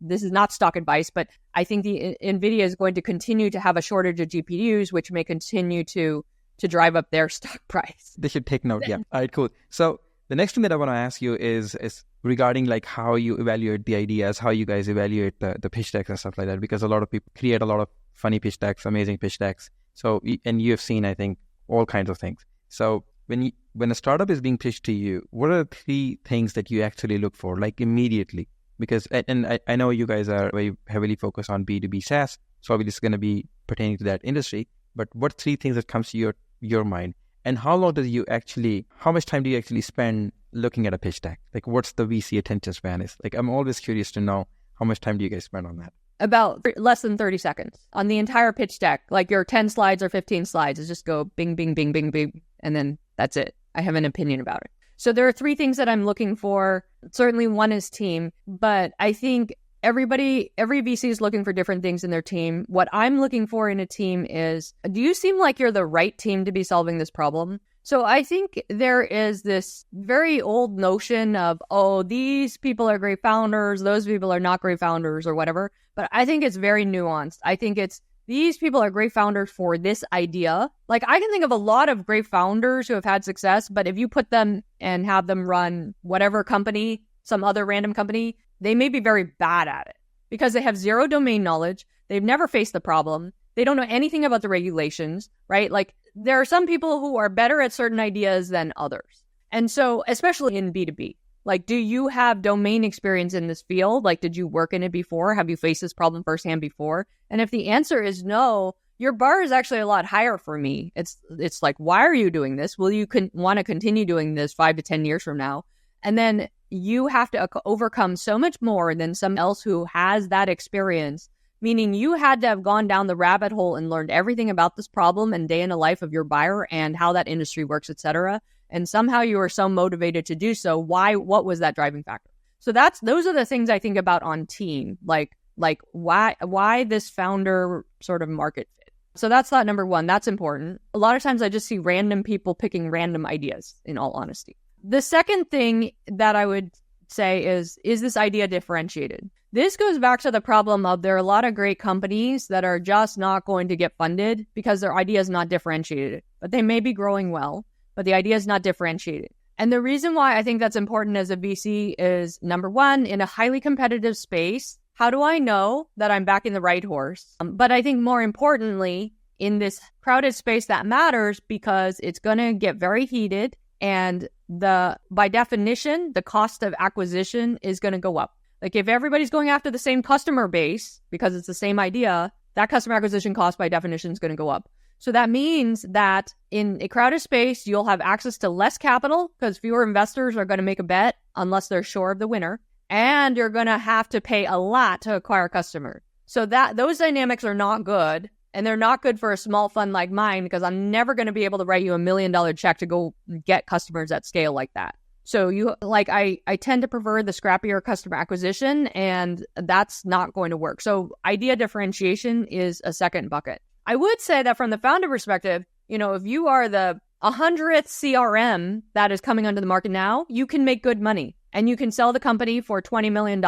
this is not stock advice, but I think the NVIDIA is going to continue to have a shortage of GPUs, which may continue to drive up their stock price. They should take note. Yeah. All right, cool. So the next thing that I want to ask you is regarding like how you evaluate the ideas, how you guys evaluate the pitch decks and stuff like that, because a lot of people create a lot of funny pitch decks, amazing pitch decks. So, and you have seen, I think, all kinds of things. So when a startup is being pitched to you, what are the 3 things that you actually look for, like immediately? Because, and I know you guys are very heavily focused on B2B SaaS, so obviously it's going to be pertaining to that industry, but what 3 things that comes to your mind? And how much time do you actually spend looking at a pitch deck? Like what's the VC attention span is? Like I'm always curious to know how much time do you guys spend on that? About less than 30 seconds on the entire pitch deck. Like your 10 slides or 15 slides is just go bing, bing, bing, bing, bing, and then that's it. I have an opinion about it. So there are 3 things that I'm looking for. Certainly one is team, but I think every VC is looking for different things in their team. What I'm looking for in a team is, do you seem like you're the right team to be solving this problem? So I think there is this very old notion of, these people are great founders, those people are not great founders or whatever. But I think it's very nuanced. I think it's, these people are great founders for this idea. Like I can think of a lot of great founders who have had success, but if you put them and have them run whatever company, some other random company, they may be very bad at it because they have zero domain knowledge. They've never faced the problem. They don't know anything about the regulations, right? Like there are some people who are better at certain ideas than others. And so, especially in B2B, like, do you have domain experience in this field? Like, did you work in it before? Have you faced this problem firsthand before? And if the answer is no, your bar is actually a lot higher for me. It's like, why are you doing this? Will you want to continue doing this 5 to 10 years from now? And then you have to overcome so much more than someone else who has that experience, meaning you had to have gone down the rabbit hole and learned everything about this problem and day in the life of your buyer and how that industry works, etc. and somehow you were so motivated to do so. What was that driving factor? So those are the things I think about on team, like why this founder sort of market fit. So that's thought number one. That's important. A lot of times I just see random people picking random ideas, in all honesty. The second thing that I would say is this idea differentiated? This goes back to the problem of there are a lot of great companies that are just not going to get funded because their idea is not differentiated, but they may be growing well, but the idea is not differentiated. And the reason why I think that's important as a VC is, number one, in a highly competitive space, how do I know that I'm backing the right horse? But I think more importantly, in this crowded space that matters because it's going to get very heated, and by definition, the cost of acquisition is going to go up. Like if everybody's going after the same customer base because it's the same idea, that customer acquisition cost by definition is going to go up. So that means that in a crowded space, you'll have access to less capital because fewer investors are going to make a bet unless they're sure of the winner. And you're going to have to pay a lot to acquire customers. So those dynamics are not good. And they're not good for a small fund like mine because I'm never going to be able to write you $1 million check to go get customers at scale like that. So I tend to prefer the scrappier customer acquisition, and that's not going to work. So idea differentiation is a second bucket. I would say that from the founder perspective, if you are the 100th CRM that is coming onto the market now, you can make good money and you can sell the company for $20 million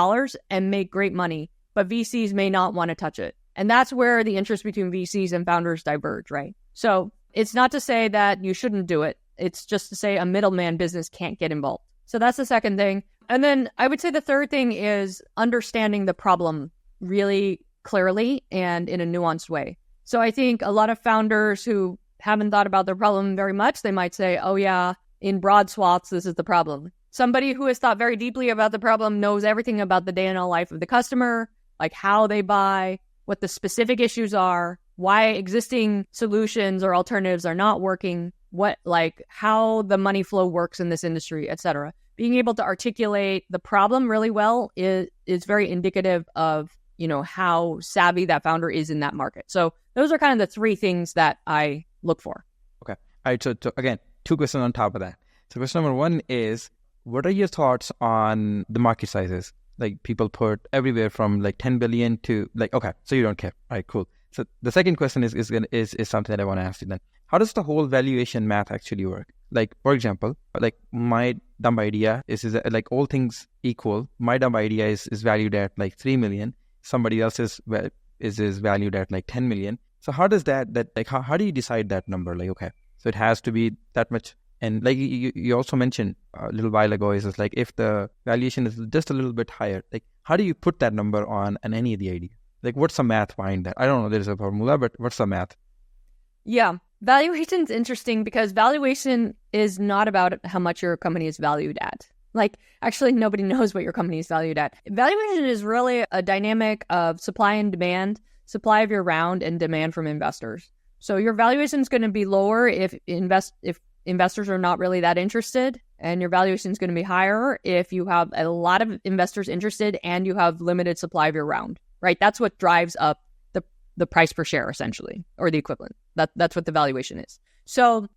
and make great money, but VCs may not want to touch it. And that's where the interest between VCs and founders diverge, right? So it's not to say that you shouldn't do it. It's just to say a middleman business can't get involved. So that's the second thing. And then I would say the third thing is understanding the problem really clearly and in a nuanced way. So I think a lot of founders who haven't thought about their problem very much, they might say, oh yeah, in broad swaths, this is the problem. Somebody who has thought very deeply about the problem knows everything about the day-in-the life of the customer, like how they buy, what the specific issues are, why existing solutions or alternatives are not working, how the money flow works in this industry, etc. Being able to articulate the problem really well is very indicative of, how savvy that founder is in that market. So those are kind of the three things that I look for. Okay. All right. So again, two questions on top of that. So question number one is, what are your thoughts on the market sizes? Like people put everywhere from like 10 billion to okay, so you don't care. All right, cool. So the second question is something that I want to ask you then. How does the whole valuation math actually work? Like, for example, like my dumb idea is that, like all things equal, my dumb idea is valued at like 3 million. Somebody else is valued at like 10 million. So how does that how do you decide that number? Like, okay, so it has to be that much. And like you also mentioned a little while ago, is like if the valuation is just a little bit higher, like how do you put that number on any of the idea? Like what's the math behind that? I don't know, there's a formula, but what's the math? Yeah, valuation's interesting because valuation is not about how much your company is valued at. Like actually nobody knows what your company is valued at. Valuation is really a dynamic of supply and demand, supply of your round and demand from investors. So your valuation is going to be lower if investors are not really that interested, and your valuation is going to be higher if you have a lot of investors interested and you have limited supply of your round, right? That's what drives up the price per share, essentially, or the equivalent. That's what the valuation is. So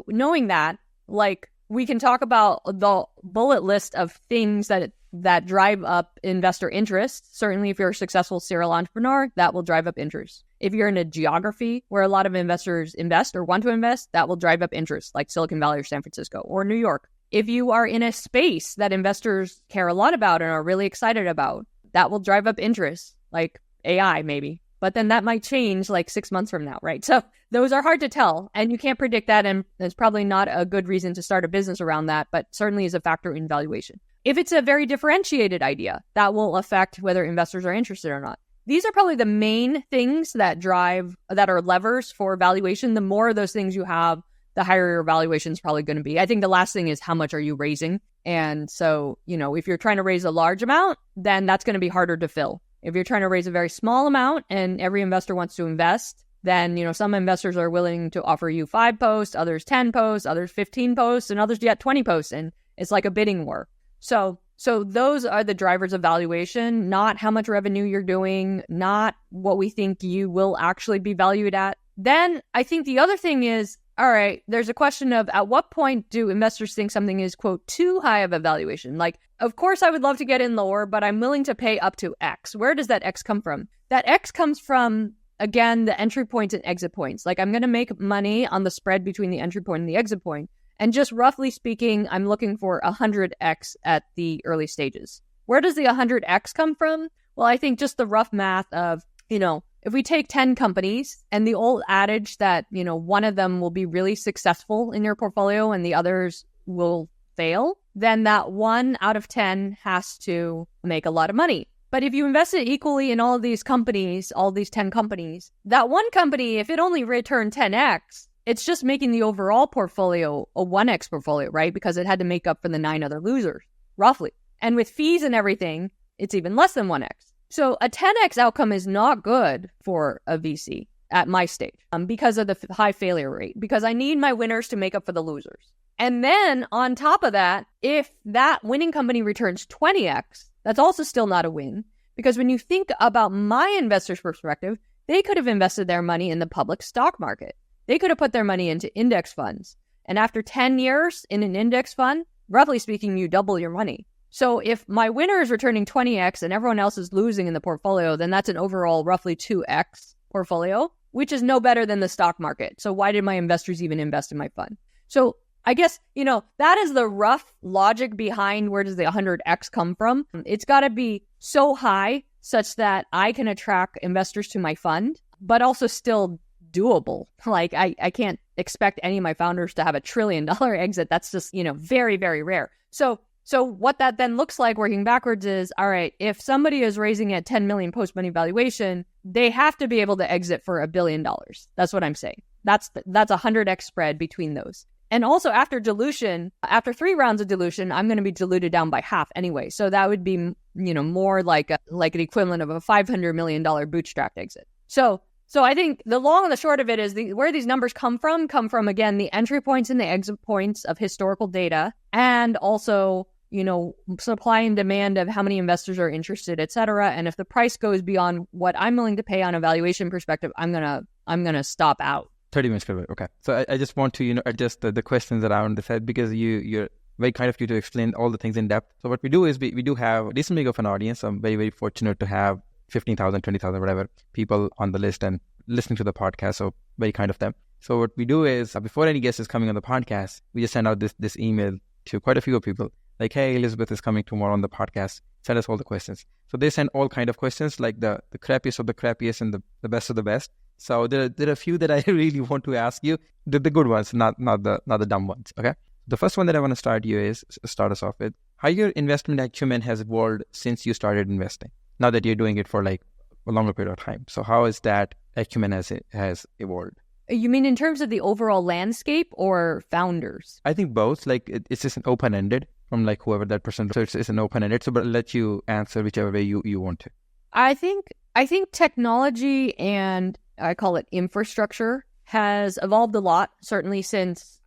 knowing that, like, we can talk about the bullet list of things that drive up investor interest. Certainly, if you're a successful serial entrepreneur, that will drive up interest. If you're in a geography where a lot of investors invest or want to invest, that will drive up interest, like Silicon Valley or San Francisco or New York. If you are in a space that investors care a lot about and are really excited about, that will drive up interest, like AI maybe. But then that might change like 6 months from now, right? So those are hard to tell, and you can't predict that, and there's probably not a good reason to start a business around that, but certainly is a factor in valuation. If it's a very differentiated idea, that will affect whether investors are interested or not. These are probably the main things that are levers for valuation. The more of those things you have, the higher your valuation is probably going to be. I think the last thing is how much are you raising? And so, if you're trying to raise a large amount, then that's going to be harder to fill. If you're trying to raise a very small amount and every investor wants to invest, then, some investors are willing to offer you 5 posts, others 10 posts, others 15 posts, and others get 20 posts. And it's like a bidding war. So those are the drivers of valuation, not how much revenue you're doing, not what we think you will actually be valued at. Then I think the other thing is all right, there's a question of at what point do investors think something is, quote, too high of a valuation? Like, of course, I would love to get in lower, but I'm willing to pay up to X. Where does that X come from? That X comes from, again, the entry points and exit points. Like, I'm going to make money on the spread between the entry point and the exit point. And just roughly speaking, I'm looking for 100X at the early stages. Where does the 100X come from? Well, I think just the rough math of, if we take 10 companies and the old adage that, one of them will be really successful in your portfolio and the others will fail, then that 1 out of 10 has to make a lot of money. But if you invest it equally in all of these companies, all these 10 companies, that one company, if it only returned 10X, it's just making the overall portfolio a 1X portfolio, right? Because it had to make up for the 9 other losers, roughly. And with fees and everything, it's even less than 1X. So a 10X outcome is not good for a VC at my stage because of the high failure rate, because I need my winners to make up for the losers. And then on top of that, if that winning company returns 20X, that's also still not a win, because when you think about my investors' perspective, they could have invested their money in the public stock market. They could have put their money into index funds. And after 10 years in an index fund, roughly speaking, you double your money. So if my winner is returning 20X and everyone else is losing in the portfolio, then that's an overall roughly 2X portfolio, which is no better than the stock market. So why did my investors even invest in my fund? So I guess, that is the rough logic behind where does the 100X come from. It's got to be so high such that I can attract investors to my fund, but also still doable. Like I can't expect any of my founders to have $1 trillion exit. That's just, very, very rare. So what that then looks like working backwards is, all right, if somebody is raising at 10 million post-money valuation, they have to be able to exit for $1 billion. That's what I'm saying. That's 100X spread between those. And also after dilution, after 3 rounds of dilution, I'm going to be diluted down by half anyway. So that would be, more like an equivalent of a $500 million bootstrapped exit. So I think the long and the short of it is where these numbers come from, again, the entry points and the exit points of historical data, and also, supply and demand of how many investors are interested, et cetera. And if the price goes beyond what I'm willing to pay on a valuation perspective, I'm gonna stop out. 30 minutes covered. Okay. So I just want to, adjust the questions around this head, because you're very kind of you to explain all the things in depth. So what we do is we do have a decent big of an audience. I'm very, very fortunate to have 15,000, 20,000, whatever people on the list and listening to the podcast. So very kind of them. So what we do is before any guest is coming on the podcast, we just send out this email to quite a few people. Like, hey, Elizabeth is coming tomorrow on the podcast. Send us all the questions. So they send all kind of questions, like the crappiest of the crappiest and the best of the best. So there are a few that I really want to ask you, the good ones, not the dumb ones. Okay. The first one that I want to start us off with, how your investment acumen has evolved since you started investing. Now that you're doing it for like a longer period of time. So how is that acumen has evolved? You mean in terms of the overall landscape or founders? I think both. Like it's just an open-ended from like whoever that person. So it's an open-ended. So but I'll let you answer whichever way you want to. I think technology and I call it infrastructure has evolved a lot, certainly since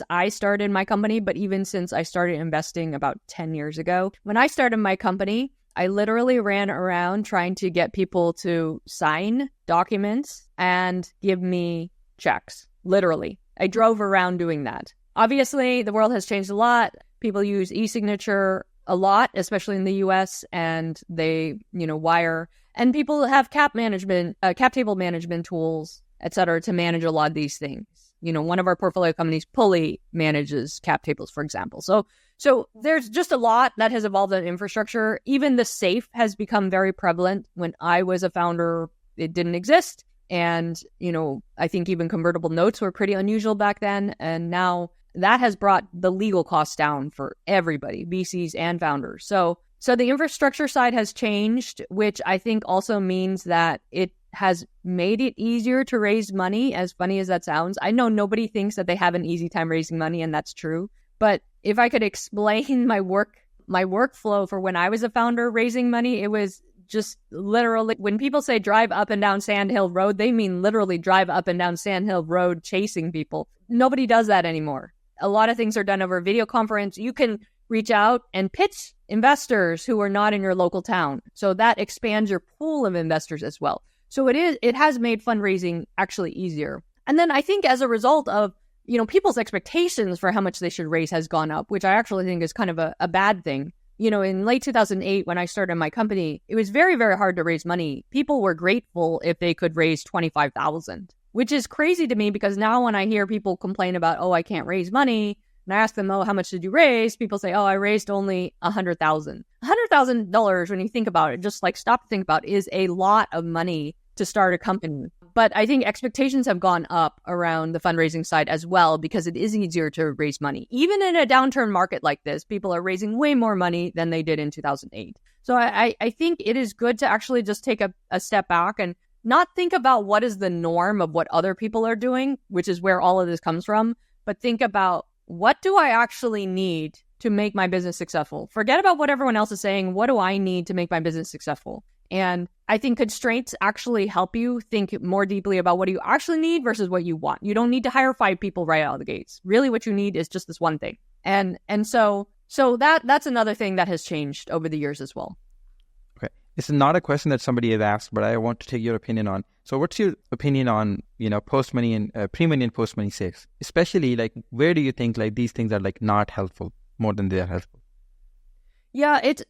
I started my company, but even since I started investing about 10 years ago. When I started my company, I literally ran around trying to get people to sign documents and give me checks. Literally. I drove around doing that. Obviously, the world has changed a lot. People use e-signature a lot, especially in the US, and they, wire. And people have cap table management tools, et cetera, to manage a lot of these things. One of our portfolio companies, Pulley, manages cap tables, for example. So there's just a lot that has evolved in infrastructure. Even the safe has become very prevalent. When I was a founder, it didn't exist. And, I think even convertible notes were pretty unusual back then. And now that has brought the legal costs down for everybody, VCs and founders. So the infrastructure side has changed, which I think also means that it has made it easier to raise money, as funny as that sounds. I know nobody thinks that they have an easy time raising money, and that's true. But if I could explain my workflow for when I was a founder raising money, it was just literally, when people say drive up and down Sand Hill Road, they mean literally drive up and down Sand Hill Road chasing people. Nobody does that anymore. A lot of things are done over video conference. You can reach out and pitch investors who are not in your local town. So that expands your pool of investors as well. So it has made fundraising actually easier. And then I think as a result of, people's expectations for how much they should raise has gone up, which I actually think is kind of a bad thing. In late 2008, when I started my company, it was very, very hard to raise money. People were grateful if they could raise $25,000, which is crazy to me because now when I hear people complain about, I can't raise money, and I ask them, how much did you raise? People say, I raised only $100,000. $100,000, when you think about it, just like stop to think about, is a lot of money to start a company. But I think expectations have gone up around the fundraising side as well because it is easier to raise money. Even in a downturn market like this, people are raising way more money than they did in 2008. So I think it is good to actually just take a step back and not think about what is the norm of what other people are doing, which is where all of this comes from, but think about what do I actually need to make my business successful? Forget about what everyone else is saying. What do I need to make my business successful? And I think constraints actually help you think more deeply about what you actually need versus what you want. You don't need to hire 5 people right out of the gates. Really what you need is just this one thing. And so that's another thing that has changed over the years as well. Okay. This is not a question that somebody has asked, but I want to take your opinion on. So what's your opinion on, post-money and pre-money and post-money safes? Especially where do you think these things are not helpful more than they are helpful? Yeah, it's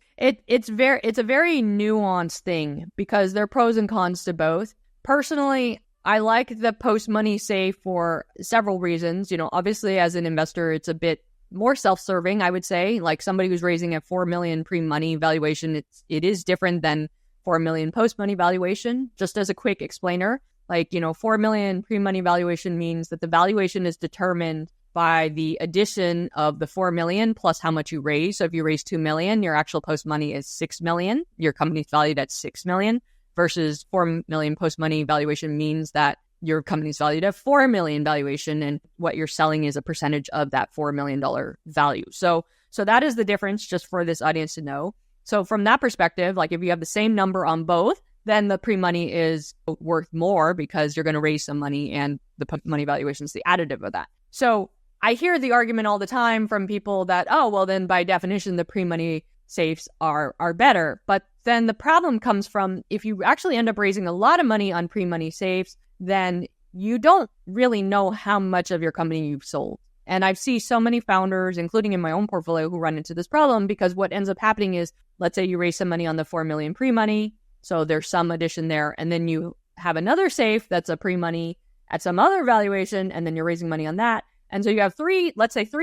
a very nuanced thing because there are pros and cons to both. Personally, I like the post-money safe for several reasons. Obviously as an investor, it's a bit more self-serving, I would say. Like somebody who's raising a 4 million pre-money valuation, it is different than 4 million post-money valuation. Just as a quick explainer, 4 million pre-money valuation means that the valuation is determined by the addition of the 4 million plus how much you raise. So if you raise 2 million, your actual post-money is 6 million. Your company's valued at 6 million versus 4 million post-money valuation means that your company's valued at 4 million valuation and what you're selling is a percentage of that $4 million value. So that is the difference just for this audience to know. So from that perspective, if you have the same number on both, then the pre-money is worth more because you're going to raise some money and the post-money valuation is the additive of that. So I hear the argument all the time from people that, then by definition, the pre-money safes are better. But then the problem comes from if you actually end up raising a lot of money on pre-money safes, then you don't really know how much of your company you've sold. And I've seen so many founders, including in my own portfolio, who run into this problem because what ends up happening is, let's say you raise some money on the 4 million pre-money. So there's some addition there. And then you have another safe that's a pre-money at some other valuation. And then you're raising money on that. And so you have three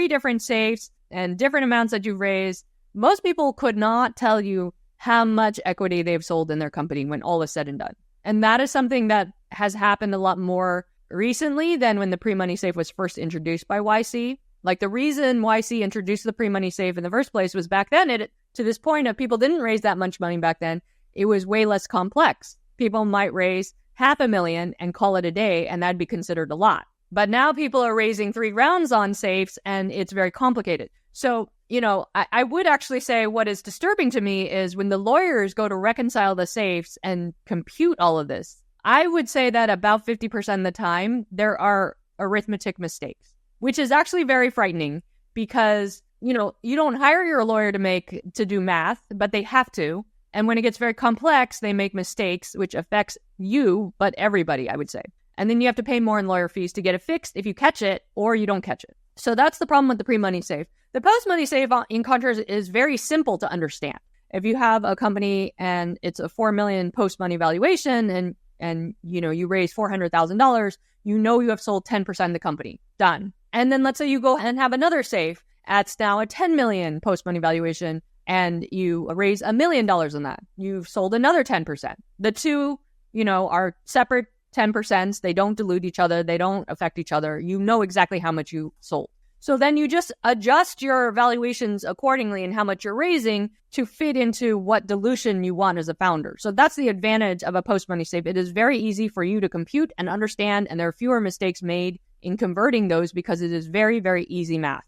different safes and different amounts that you've raised. Most people could not tell you how much equity they've sold in their company when all is said and done. And that is something that has happened a lot more recently than when the pre-money safe was first introduced by YC. The reason YC introduced the pre-money safe in the first place was back then, to this point of people didn't raise that much money back then, it was way less complex. People might raise $500,000 and call it a day, and that'd be considered a lot. But now people are raising 3 rounds on safes and it's very complicated. So, I would actually say what is disturbing to me is when the lawyers go to reconcile the safes and compute all of this, I would say that about 50% of the time there are arithmetic mistakes, which is actually very frightening because, you don't hire your lawyer to do math, but they have to. And when it gets very complex, they make mistakes, which affects you, but everybody, I would say. And then you have to pay more in lawyer fees to get it fixed if you catch it or you don't catch it. So that's the problem with the pre-money safe. The post-money safe, in contrast, is very simple to understand. If you have a company and it's a 4 million post-money valuation and you raise $400,000, you have sold 10% of the company. Done. And then let's say you go and have another safe that's now a 10 million post-money valuation and you raise $1 million on that. You've sold another 10%. The two, are separate 10%. They don't dilute each other. They don't affect each other. You know exactly how much you sold. So then you just adjust your valuations accordingly and how much you're raising to fit into what dilution you want as a founder. So that's the advantage of a post-money safe. It is very easy for you to compute and understand, and there are fewer mistakes made in converting those because it is very, very easy math.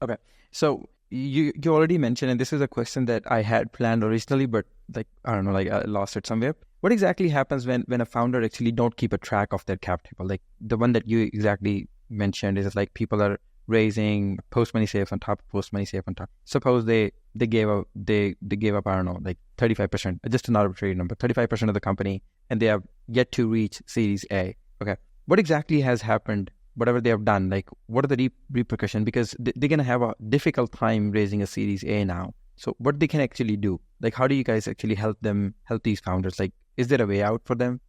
Okay. So you already mentioned, and this is a question that I had planned originally, but I lost it somewhere. What exactly happens when a founder actually don't keep a track of their cap table? The one that you exactly mentioned is people are raising post-money safe on top of post-money safe on top. Suppose they gave up, I don't know, 35%, just an arbitrary number, 35% of the company, and they have yet to reach Series A. Okay. what exactly has happened, whatever they have done, like what are the repercussions? Because they're going to have a difficult time raising a Series A now. So what they can actually do, like how do you guys actually help these founders? Like, is there a way out for them?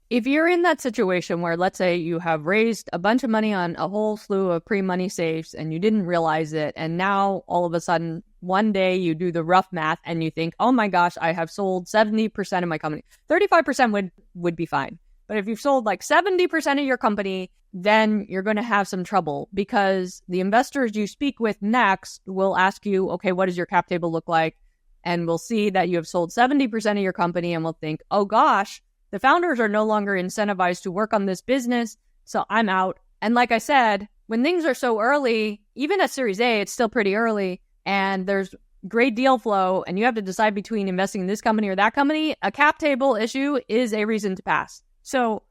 If you're in that situation where, let's say, you have raised a bunch of money on a whole slew of pre-money safes and you didn't realize it, and now all of a sudden, one day you do the rough math and you think, oh my gosh, I have sold 70% of my company. 35% would be fine. But if you've sold like 70% of your company, then you're going to have some trouble because the investors you speak with next will ask you, okay, what does your cap table look like? And we'll see that you have sold 70% of your company and we'll think, oh gosh, the founders are no longer incentivized to work on this business, so I'm out. And like I said, when things are so early, even at Series A, it's still pretty early, and there's great deal flow, and you have to decide between investing in this company or that company, a cap table issue is a reason to pass. So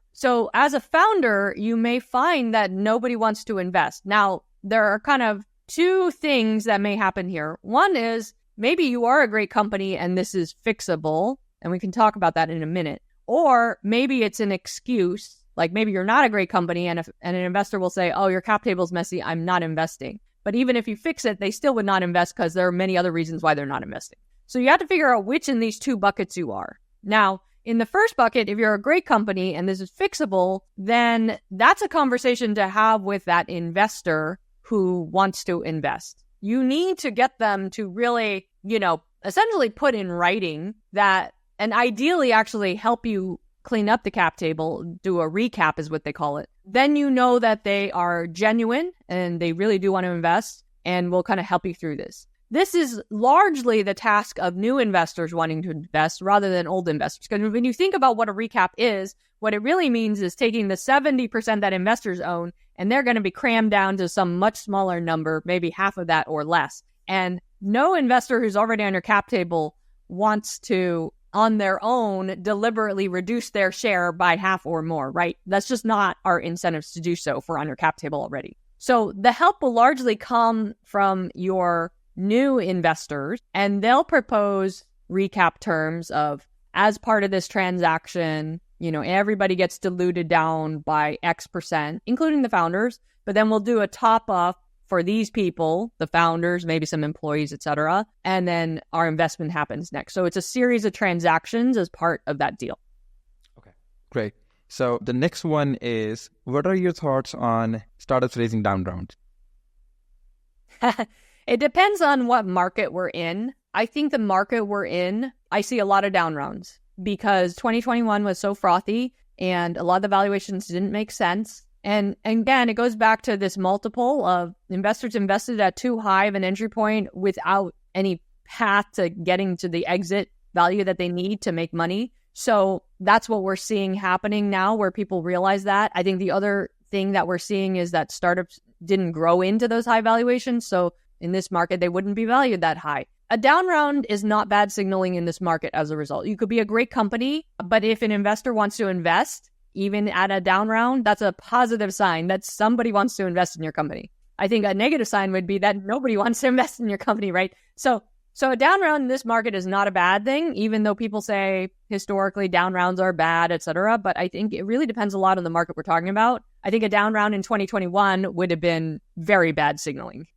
as a founder, you may find that nobody wants to invest. Now, there are kind of two things that may happen here. One is maybe you are a great company and this is fixable, and we can talk about that in a minute. Or maybe it's an excuse, like maybe you're not a great company and an investor will say, oh, your cap table's messy, I'm not investing. But even if you fix it, they still would not invest because there are many other reasons why they're not investing. So you have to figure out which in these two buckets you are. Now, in the first bucket, if you're a great company and this is fixable, then that's a conversation to have with that investor who wants to invest. You need to get them to really, essentially put in writing that, and ideally actually help you clean up the cap table, do a recap is what they call it. Then you know that they are genuine and they really do want to invest and will kind of help you through this. This is largely the task of new investors wanting to invest rather than old investors. Because when you think about what a recap is, what it really means is taking the 70% that investors own and they're going to be crammed down to some much smaller number, maybe half of that or less. And no investor who's already on your cap table wants to, on their own, deliberately reduce their share by half or more, right? That's just not our incentives to do so if we're on your cap table already. So the help will largely come from your new investors, and they'll propose recap terms of, as part of this transaction, everybody gets diluted down by X%, including the founders, but then we'll do a top up for these people, the founders, maybe some employees, etc. And then our investment happens next. So it's a series of transactions as part of that deal. Okay, great. So the next one is, what are your thoughts on startups raising down rounds? It depends on what market we're in. I think the market we're in, I see a lot of down rounds because 2021 was so frothy and a lot of the valuations didn't make sense. And again, it goes back to this multiple of investors invested at too high of an entry point without any path to getting to the exit value that they need to make money. So that's what we're seeing happening now where people realize that. I think the other thing that we're seeing is that startups didn't grow into those high valuations. So in this market, they wouldn't be valued that high. A down round is not bad signaling in this market as a result. You could be a great company, but if an investor wants to invest, even at a down round, that's a positive sign that somebody wants to invest in your company. I think a negative sign would be that nobody wants to invest in your company, right? So a down round in this market is not a bad thing, even though people say historically down rounds are bad, et cetera. But I think it really depends a lot on the market we're talking about. I think a down round in 2021 would have been very bad signaling.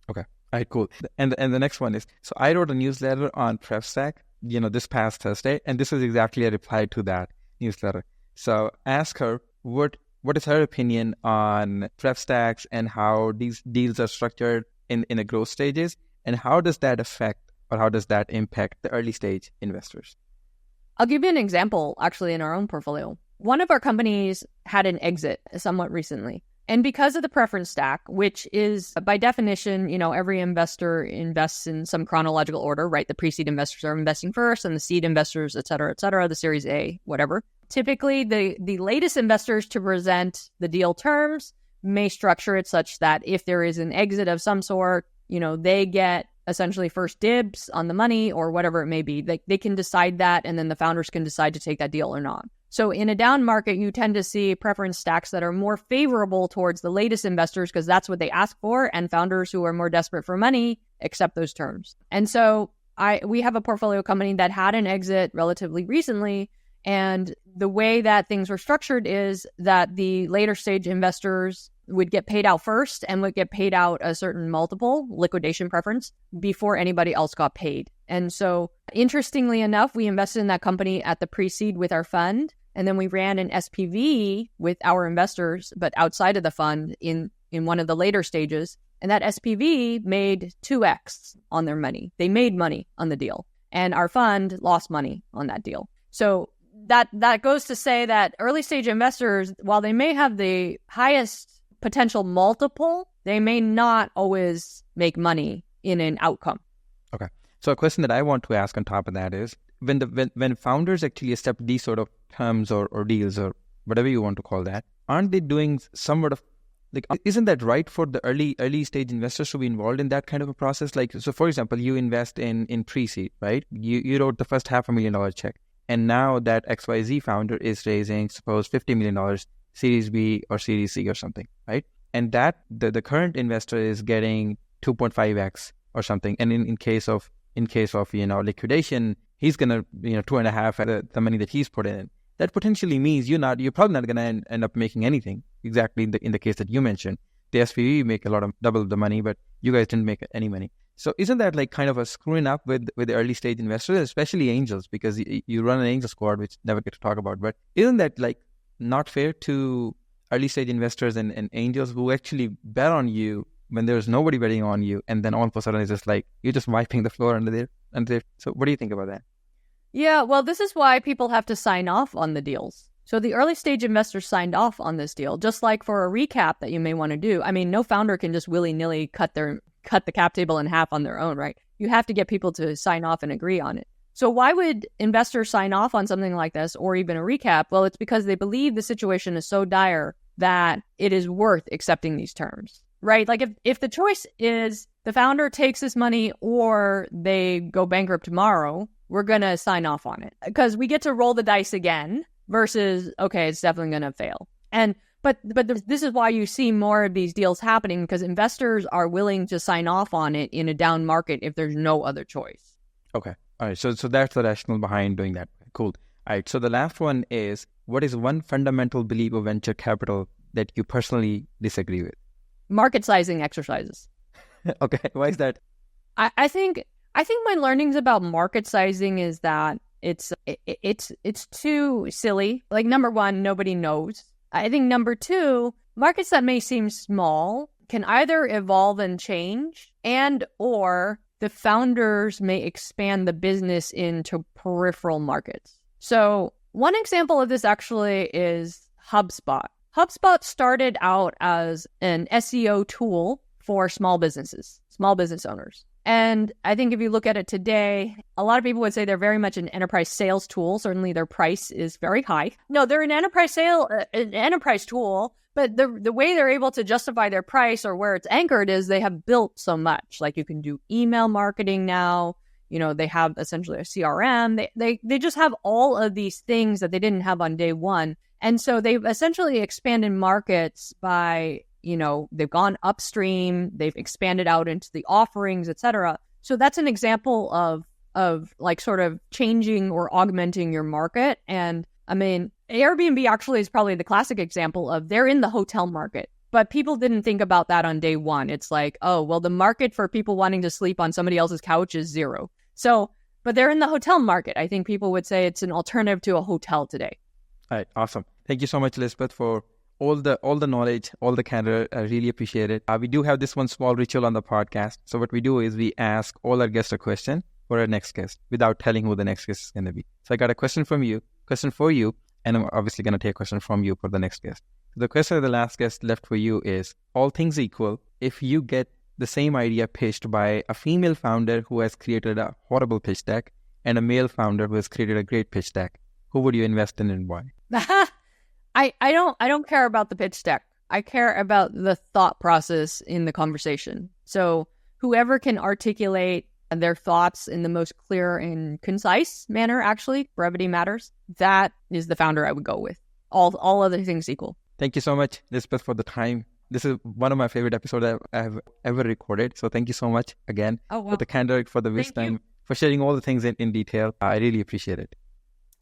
Okay. All right, cool. And the next one is, so I wrote a newsletter on PrepStacks, this past Thursday, and this is exactly a reply to that newsletter. So ask her what is her opinion on PrepStacks and how these deals are structured in the growth stages, and how does that affect or how does that impact the early stage investors? I'll give you an example actually in our own portfolio. One of our companies had an exit somewhat recently. And because of the preference stack, which is by definition, every investor invests in some chronological order, right? The pre-seed investors are investing first and the seed investors, et cetera, the Series A, whatever. Typically, the latest investors to present the deal terms may structure it such that if there is an exit of some sort, they get essentially first dibs on the money or whatever it may be. They can decide that, and then the founders can decide to take that deal or not. So in a down market, you tend to see preference stacks that are more favorable towards the latest investors because that's what they ask for, and founders who are more desperate for money accept those terms. And so we have a portfolio company that had an exit relatively recently, And the way that things were structured is that the later stage investors would get paid out first and would get paid out a certain multiple, liquidation preference, before anybody else got paid. And so, interestingly enough, we invested in that company at the pre-seed with our fund. And then we ran an SPV with our investors, but outside of the fund in one of the later stages. And that SPV made 2x on their money. They made money on the deal. And our fund lost money on that deal. So that goes to say that early stage investors, while they may have the highest potential multiple, they may not always make money in an outcome. Okay. So a question that I want to ask on top of that is, when founders actually accept these sort of terms or deals or whatever you want to call that, aren't they doing somewhat of, like, isn't that right for the early stage investors to be involved in that kind of a process? Like, so for example, you invest in pre-seed, right? You wrote the first $500,000 check. And now that XYZ founder is raising, suppose $50 million Series B or Series C or something, right? And that the current investor is getting 2.5x or something. And in case of liquidation, he's gonna 2.5 the money that he's put in. That potentially means you're probably not gonna end up making anything. Exactly in the case that you mentioned, the SPV make double the money, but you guys didn't make any money. So isn't that like kind of a screwing up with the early stage investors, especially angels, because you run an angel squad, which never get to talk about. But isn't that like not fair to early stage investors and angels who actually bet on you when there's nobody betting on you, and then all of a sudden it's just like you're just wiping the floor under there? So what do you think about that? Yeah, well, this is why people have to sign off on the deals. So the early stage investors signed off on this deal, just like for a recap that you may want to do. I mean, no founder can just willy-nilly cut the cap table in half on their own, right? You have to get people to sign off and agree on it. So why would investors sign off on something like this or even a recap? Well, it's because they believe the situation is so dire that it is worth accepting these terms, right? Like if the choice is the founder takes this money or they go bankrupt tomorrow, we're going to sign off on it because we get to roll the dice again versus, okay, it's definitely going to fail. But this is why you see more of these deals happening, because investors are willing to sign off on it in a down market if there's no other choice. Okay. All right. So that's the rationale behind doing that. Cool. All right. So the last one is, what is one fundamental belief of venture capital that you personally disagree with? Market sizing exercises. Okay. Why is that? I think my learnings about market sizing is that it's too silly. Like, number one, nobody knows. I think number two, markets that may seem small can either evolve and change, and or the founders may expand the business into peripheral markets. So one example of this actually is HubSpot. HubSpot started out as an SEO tool for small business owners. And I think if you look at it today, a lot of people would say they're very much an enterprise sales tool. Certainly their price is very high. No, they're an enterprise tool, but the way they're able to justify their price or where it's anchored is they have built so much. Like, you can do email marketing now. They have essentially a CRM. They just have all of these things that they didn't have on day one. And so they've essentially expanded markets by, they've gone upstream, they've expanded out into the offerings, etc. So that's an example of like sort of changing or augmenting your market. And I mean, Airbnb actually is probably the classic example of they're in the hotel market, but people didn't think about that on day one. It's like, oh, well, the market for people wanting to sleep on somebody else's couch is zero. So, but they're in the hotel market. I think people would say it's an alternative to a hotel today. All right. Awesome. Thank you so much, Elizabeth, for all the knowledge, all the candor. I really appreciate it. We do have this one small ritual on the podcast. So what we do is we ask all our guests a question for our next guest without telling who the next guest is going to be. So I got a question for you, and I'm obviously going to take a question from you for the next guest. So the question of the last guest left for you is, all things equal, if you get the same idea pitched by a female founder who has created a horrible pitch deck and a male founder who has created a great pitch deck, who would you invest in and why? I don't care about the pitch deck. I care about the thought process in the conversation. So whoever can articulate their thoughts in the most clear and concise manner, actually, brevity matters, that is the founder I would go with. All other things equal. Thank you so much, Elizabeth, for the time. This is one of my favorite episodes I have ever recorded. So thank you so much again for the candor, for the wisdom, for sharing all the things in detail. I really appreciate it.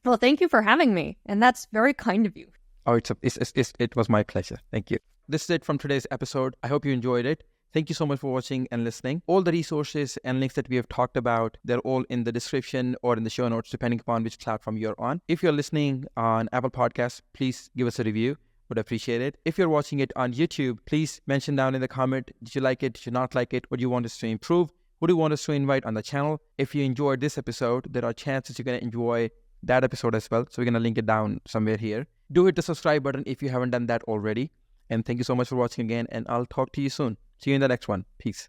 Well, thank you for having me. And that's very kind of you. Oh, it was my pleasure. Thank you. This is it from today's episode. I hope you enjoyed it. Thank you so much for watching and listening. All the resources and links that we have talked about, they're all in the description or in the show notes, depending upon which platform you're on. If you're listening on Apple Podcasts, please give us a review. Would appreciate it. If you're watching it on YouTube, please mention down in the comment, did you like it? Did you not like it? What do you want us to improve? Who do you want us to invite on the channel? If you enjoyed this episode, there are chances you're going to enjoy that episode as well. So we're going to link it down somewhere here. Do hit the subscribe button if you haven't done that already. And thank you so much for watching again. And I'll talk to you soon. See you in the next one. Peace.